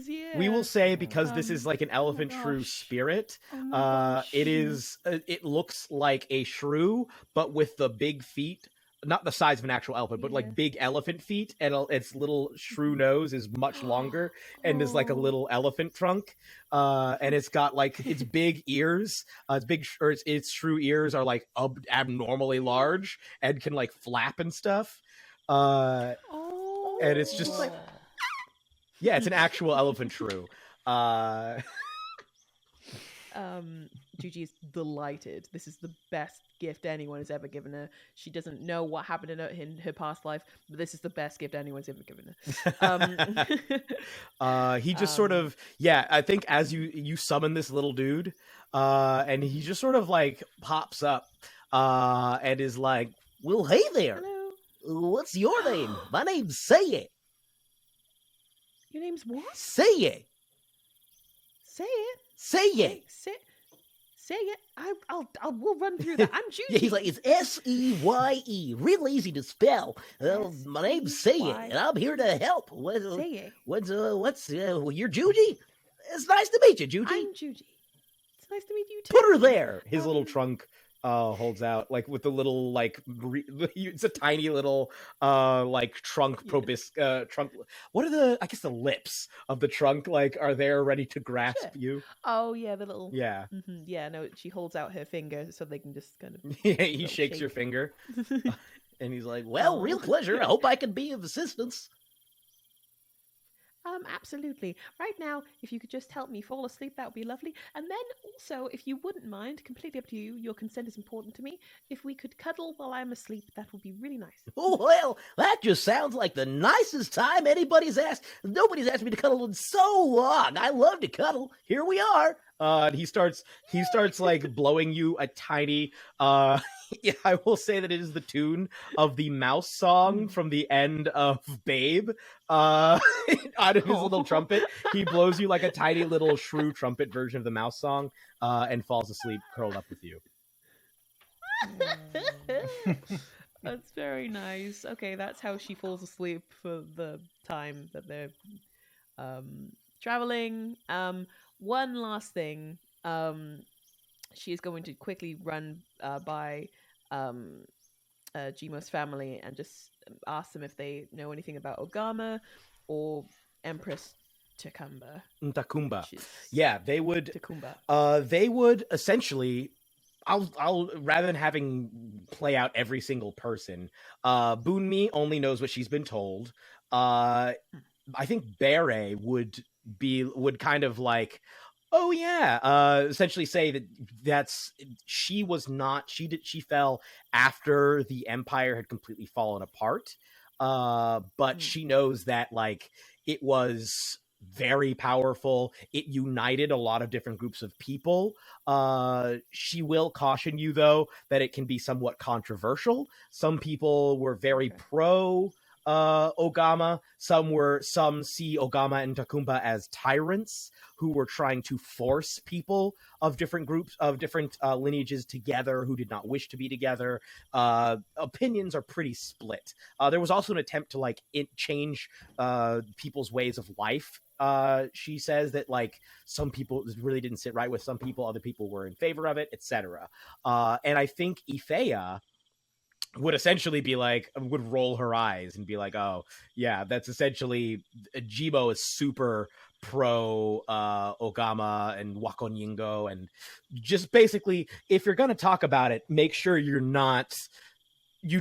yeah. We will say, because this is like an elephant shrew spirit, it looks like a shrew, but with the big feet. Not the size of an actual elephant, but like big elephant feet, and its little shrew nose is much longer and is like a little elephant trunk. And it's got like its big ears. Its shrew ears are like abnormally large and can like flap and stuff. And it's just like, yeah, it's an actual elephant shrew. Juji is delighted. This is the best gift anyone has ever given her. She doesn't know what happened in her past life, but this is the best gift anyone's ever given her. He just sort of, I think as you summon this little dude, and he just sort of like pops up and is like, well, hey there. Hello. What's your name? My name's Say. Your name's what? Say. Say it. Say. Say it. We'll run through that. I'm Juji. Yeah, he's like, it's Seye. Real easy to spell. My name's Say, and I'm here to help. You're Juji? It's nice to meet you, Juji. I'm Juji. It's nice to meet you too. Put her there. His little trunk holds out, like with the little like it's a tiny little like trunk trunk. What are the lips of the trunk like are there ready to grasp you? Oh yeah, the little yeah. No, she holds out her finger so they can just kind of he shakes your finger and he's like, well, real pleasure. I hope I can be of assistance. Absolutely. Right now, if you could just help me fall asleep, that would be lovely. And then also, if you wouldn't mind, completely up to you, your consent is important to me. If we could cuddle while I'm asleep, that would be really nice. Oh, well, that just sounds like the nicest time nobody's asked me to cuddle in so long. I love to cuddle. Here we are. And he starts like blowing you a tiny I will say that it is the tune of the mouse song from the end of Babe. Out of his little trumpet, he blows you like a tiny little shrew trumpet version of the mouse song, and falls asleep curled up with you. That's very nice. Okay, that's how she falls asleep for the time that they're traveling. One last thing. She is going to quickly run by Jimo's family and just ask them if they know anything about Ogama or Empress Takumba. Yeah, they would. Takumba. They would essentially. I'll rather than having play out every single person. Bunmi only knows what she's been told. I think Bere would kind of like. Oh yeah, essentially say she fell after the Empire had completely fallen apart, but she knows that like it was very powerful. It united a lot of different groups of people. She will caution you though that it can be somewhat controversial. Some people were very pro Ogama. Some see Ogama and Takumba as tyrants who were trying to force people of different groups of different lineages together who did not wish to be together. Opinions are pretty split. There was also an attempt to like change people's ways of life. She says that like some people really didn't sit right with some people, other people were in favor of it, etc. And I think Ifeya would essentially be like, would roll her eyes and be like, oh yeah, that's essentially, Jibo is super pro Ogama and Wakonyingo, and just basically, if you're going to talk about it, make sure you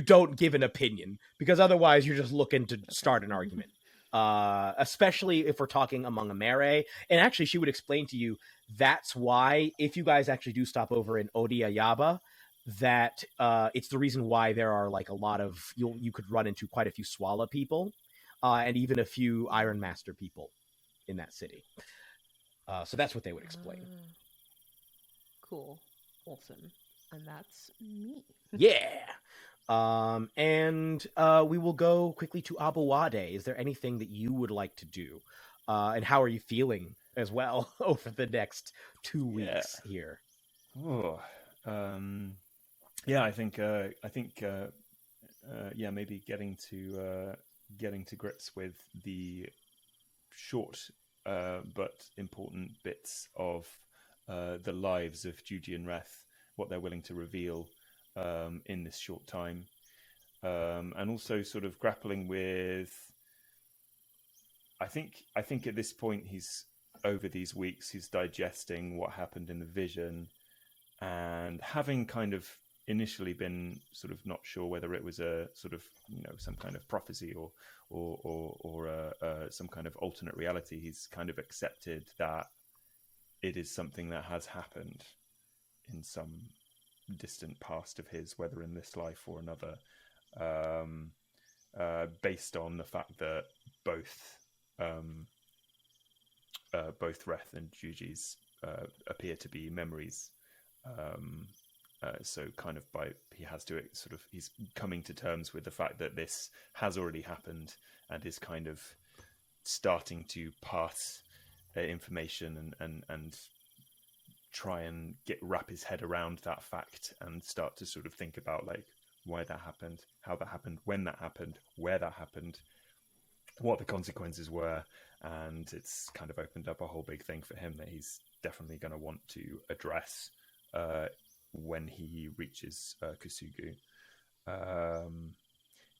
don't give an opinion, because otherwise you're just looking to start an argument. Especially if we're talking among Emere. And actually, she would explain to you, that's why if you guys actually do stop over in Odiayaba, that it's the reason why there are like a lot of you could run into quite a few Swala people, and even a few Ironmaster people in that city. So that's what they would explain. Cool. Awesome. And that's me. Yeah. And we will go quickly to Aboade. Is there anything that you would like to do? And how are you feeling as well over the next 2 weeks here? Oh, yeah, I think maybe getting to grips with the short but important bits of the lives of Juji and Reth, what they're willing to reveal in this short time, and also sort of grappling with. I think at this point he's over these weeks. He's digesting what happened in the vision, and having kind of initially been sort of not sure whether it was a sort of some kind of prophecy or some kind of alternate reality. He's kind of accepted that it is something that has happened in some distant past of his, whether in this life or another, based on the fact that both Reth and Juji's appear to be memories. So kind of he's coming to terms with the fact that this has already happened and is kind of starting to pass information and try and wrap his head around that fact and start to sort of think about like why that happened, how that happened, when that happened, where that happened, what the consequences were. And it's kind of opened up a whole big thing for him that he's definitely going to want to address when he reaches Kusugu.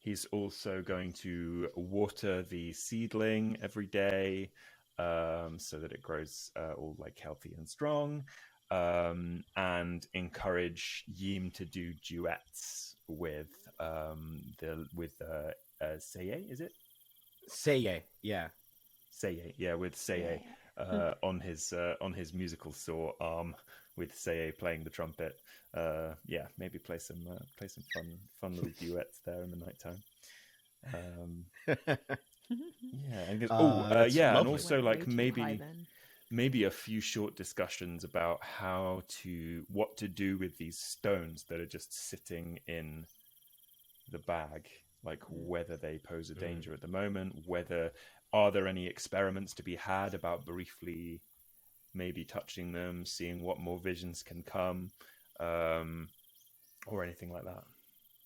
He's also going to water the seedling every day so that it grows all like healthy and strong, and encourage Yim to do duets with Seye, is it? Seye, yeah. Seye, yeah, with Seye on his musical saw arm, with Seye playing the trumpet. Maybe play some fun little duets there in the nighttime. And also like maybe a few short discussions about what to do with these stones that are just sitting in the bag, like whether they pose a danger at the moment, whether are there any experiments to be had about briefly maybe touching them, seeing what more visions can come, or anything like that.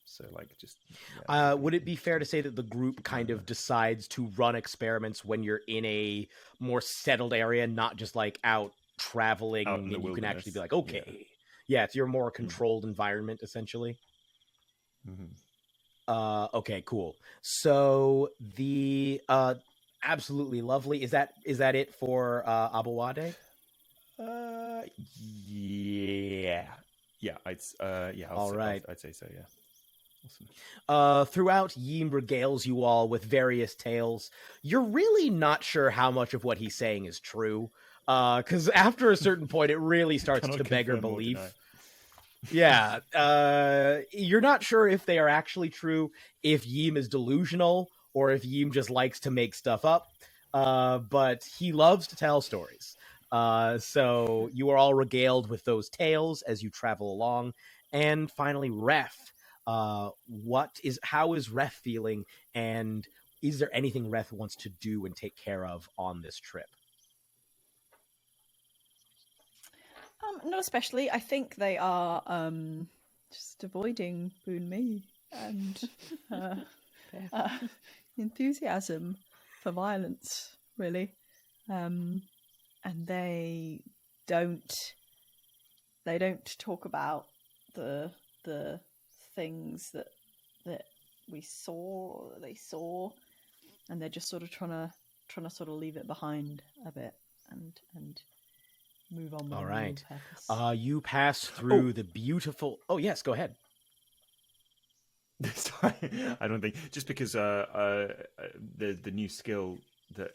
So like just would it be fair to say that the group kind of decides to run experiments when you're in a more settled area, not just like out traveling, and you can actually be like, okay, it's your more controlled environment essentially. Okay, cool. So the absolutely lovely. Is that it for Aboade? I'd say so. Yeah. Awesome. Throughout, Yim regales you all with various tales. You're really not sure how much of what he's saying is true, because after a certain point, it really starts to beggar belief. Yeah, you're not sure if they are actually true, if Yim is delusional, or if Yim just likes to make stuff up. But he loves to tell stories. So you are all regaled with those tales as you travel along. And finally, Reth. How is Reth feeling, and is there anything Reth wants to do and take care of on this trip? Not especially. I think they are just avoiding Boonmi and enthusiasm for violence, really. And they don't talk about the things that they saw, and they're just sort of trying to sort of leave it behind a bit and move on with all right. purpose. You pass through the beautiful. Oh yes, go ahead. Sorry, I don't think just because the new skill that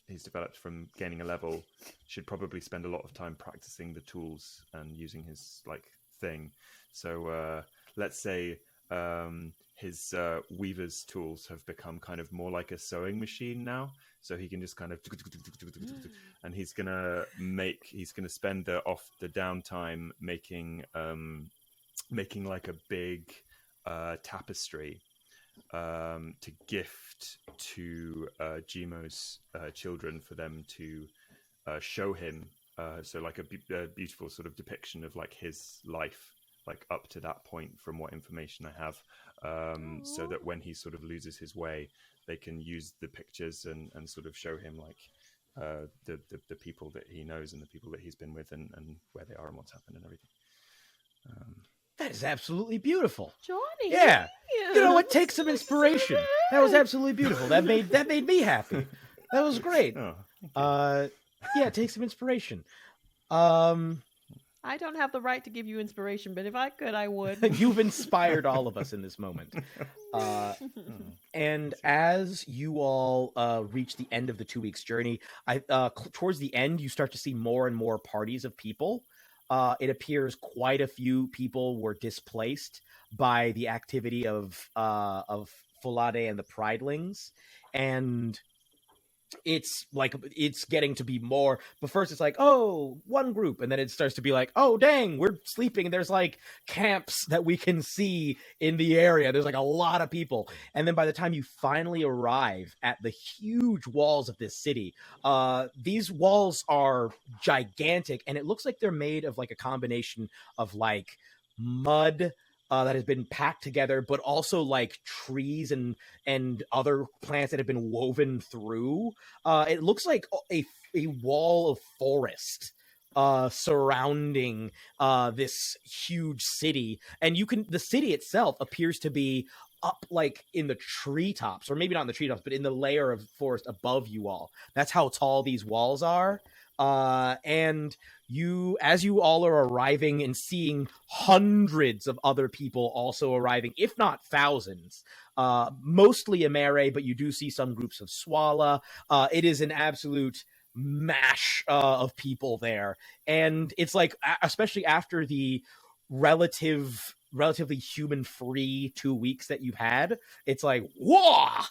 he's developed from gaining a level should probably spend a lot of time practicing the tools and using his like thing. So let's say his weaver's tools have become kind of more like a sewing machine now. So he can just kind of, and he's gonna spend the downtime making like a big tapestry to gift to Gmo's children for them to show him. So like a beautiful sort of depiction of like his life, like up to that point from what information I have, so that when he sort of loses his way, they can use the pictures and sort of show him like the people that he knows and the people that he's been with and where they are and what's happened and everything. That is absolutely beautiful. Johnny. Yeah. You know what? Take some inspiration. That was absolutely beautiful. That made me happy. That was great. Yeah, take some inspiration. I don't have the right to give you inspiration, but if I could, I would. You've inspired all of us in this moment. And as you all reach the end of the 2 weeks journey, towards the end, you start to see more and more parties of people. It appears quite a few people were displaced by the activity of Folade and the Pridelings, and it's getting to be more. But first, it's like, oh, one group, and then it starts to be like, oh, dang, we're sleeping, and there's like camps that we can see in the area. There's like a lot of people, and then by the time you finally arrive at the huge walls of this city, these walls are gigantic, and it looks like they're made of like a combination of like mud that has been packed together, but also like trees and other plants that have been woven through. It looks like a wall of forest surrounding this huge city, and the city itself appears to be up like in the treetops, or maybe not in the treetops, but in the layer of forest above you all. That's how tall these walls are. And as you all are arriving and seeing hundreds of other people also arriving, if not thousands, mostly Emere, but you do see some groups of Swala. It is an absolute mash of people there. And it's like, especially after the relatively human-free 2 weeks that you've had, it's like, whoa!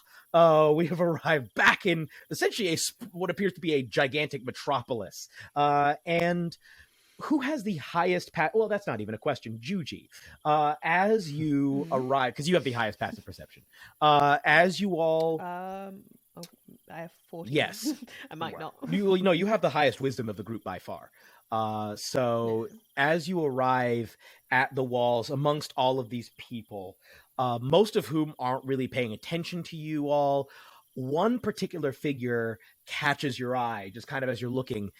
We have arrived back in essentially what appears to be a gigantic metropolis. And who has the highest well, that's not even a question. Juji, as you arrive, because you have the highest passive perception. As you all... I have 40. Yes. I might not. You have the highest wisdom of the group by far. So as you arrive at the walls amongst all of these people, most of whom aren't really paying attention to you all, one particular figure catches your eye just kind of as you're looking.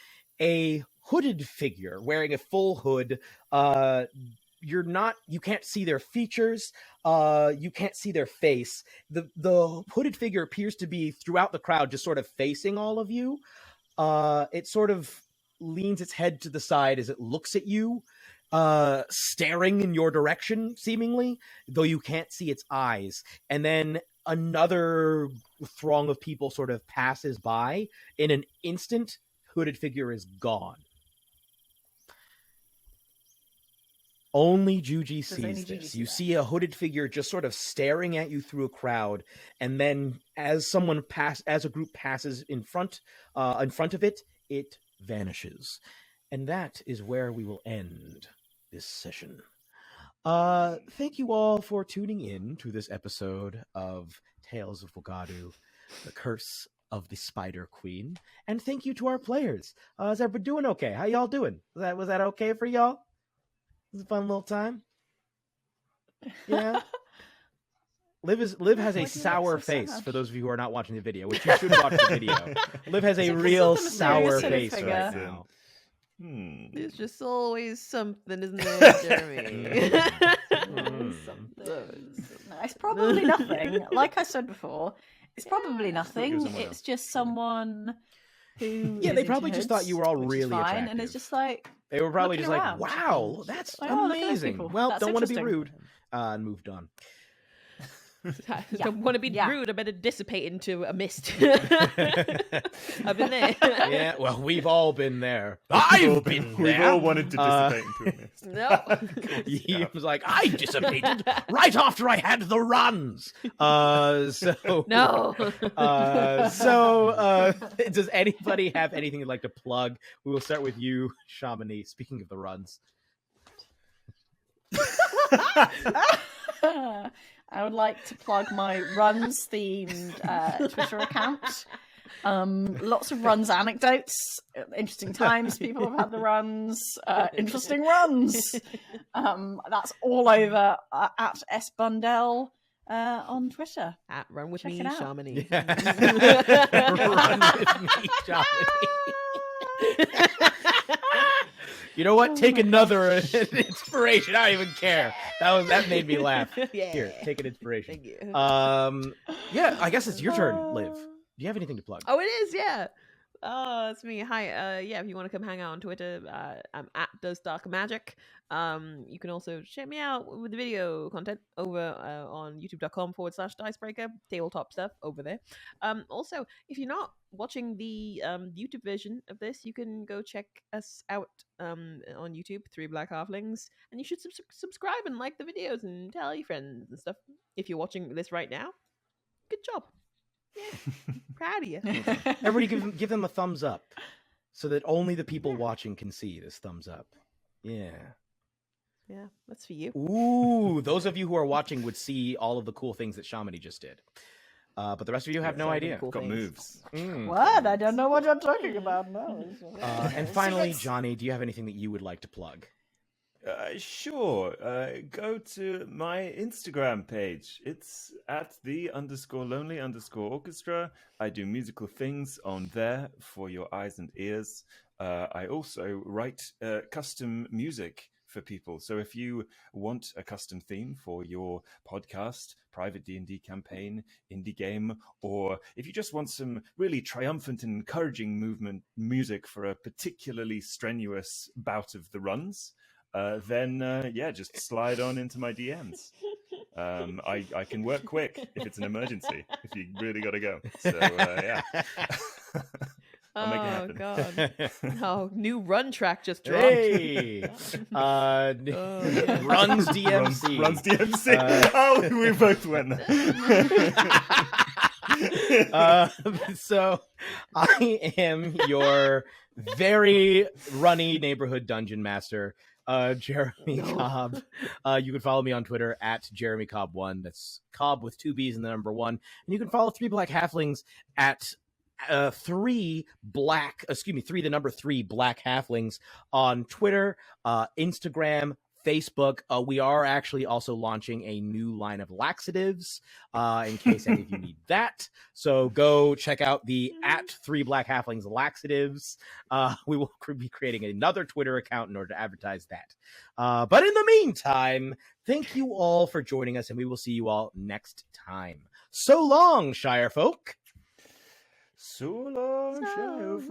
A hooded figure wearing a full hood. You can't see their features. You can't see their face. The hooded figure appears to be throughout the crowd, just sort of facing all of you. It sort of leans its head to the side as it looks at you, staring in your direction, seemingly, though you can't see its eyes. And then another throng of people sort of passes by. In an instant, hooded figure is gone. Only Juji sees this. You see a hooded figure just sort of staring at you through a crowd, and then as a group passes in front of it, it vanishes. And that is where we will end this session. Thank you all for tuning in to this episode of Tales of Wagadu, The Curse of the Spider Queen. And thank you to our players. Is everybody doing okay? How y'all doing? Was that okay for y'all? It was a fun little time. Yeah. Liv has a sour face for those of you who are not watching the video, which you should watch the video. Liv has a real sour face right now. There's just always something, isn't there, Jeremy? It's probably nothing. Like I said before, it's probably nothing. It's just someone who... Yeah, they probably just thought you were all really attractive. And it's just like... They were probably just around. like, wow, that's like, oh, amazing. Well, that's don't want to be rude. And moved on. I Yeah. don't want to be Yeah. rude. I better dissipate into a mist. I've been there. Yeah, well, we've all been there. I've been there. We've all wanted to dissipate into a mist. No. He was like, I dissipated right after I had the runs. So No. Does anybody have anything you'd like to plug? We will start with you, Shamini. Speaking of the runs. I would like to plug my runs themed Twitter account. Lots of runs anecdotes, interesting times people have had the runs, interesting runs. That's all over at Bundell on Twitter. At Run With Check Me, it out. Shamini. Run with me, Shamini. You know what? Take another inspiration. I don't even care. That made me laugh. Yeah. Here, take an inspiration. Thank you. Yeah, I guess it's your turn, Liv. Do you have anything to plug? Oh, it is, yeah. Oh, it's me. Hi. Yeah, if you want to come hang out on Twitter, I'm at Does Dark Magic. You can also check me out with the video content over on youtube.com/dicebreaker. Tabletop stuff over there. Also, if you're not watching the YouTube version of this, you can go check us out on YouTube, 3 Black Halflings, and you should subscribe and like the videos and tell your friends and stuff. If you're watching this right now, good job. Yeah, proud of you. Everybody give them a thumbs up so that only the people watching can see this thumbs up. Yeah. Yeah, that's for you. Ooh, those of you who are watching would see all of the cool things that Shamini just did. But the rest of you have no idea. Cool Got things. moves. What? I don't know what you're talking about. No. And finally, Johnny, do you have anything that you would like to plug? Sure. Go to my Instagram page. It's at @the_lonely_orchestra. I do musical things on there for your eyes and ears. I also write custom music for people. So if you want a custom theme for your podcast, private D&D campaign, indie game, or if you just want some really triumphant and encouraging movement music for a particularly strenuous bout of the runs, then just slide on into my DMs. I can work quick if it's an emergency, if you really got to go. So, yeah. I'll make it happen. God. Oh, new run track just dropped. Hey! Runs DMC. Runs DMC. We both went there. So I am your very runny neighborhood dungeon master, Jeremy Cobb. You can follow me on Twitter at Jeremy Cobb1. That's Cobb with 2 B's and the number 1. And you can follow 3 Black Halflings at 3 the number 3 Black Halflings on Twitter, Instagram, Facebook. We are actually also launching a new line of laxatives in case any of you need that. So go check out the at 3 Black Halflings laxatives. We will be creating another Twitter account in order to advertise that. But in the meantime, thank you all for joining us, and we will see you all next time. So long, Shire folk. So long, Shire folk.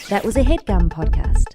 That was a Headgum podcast.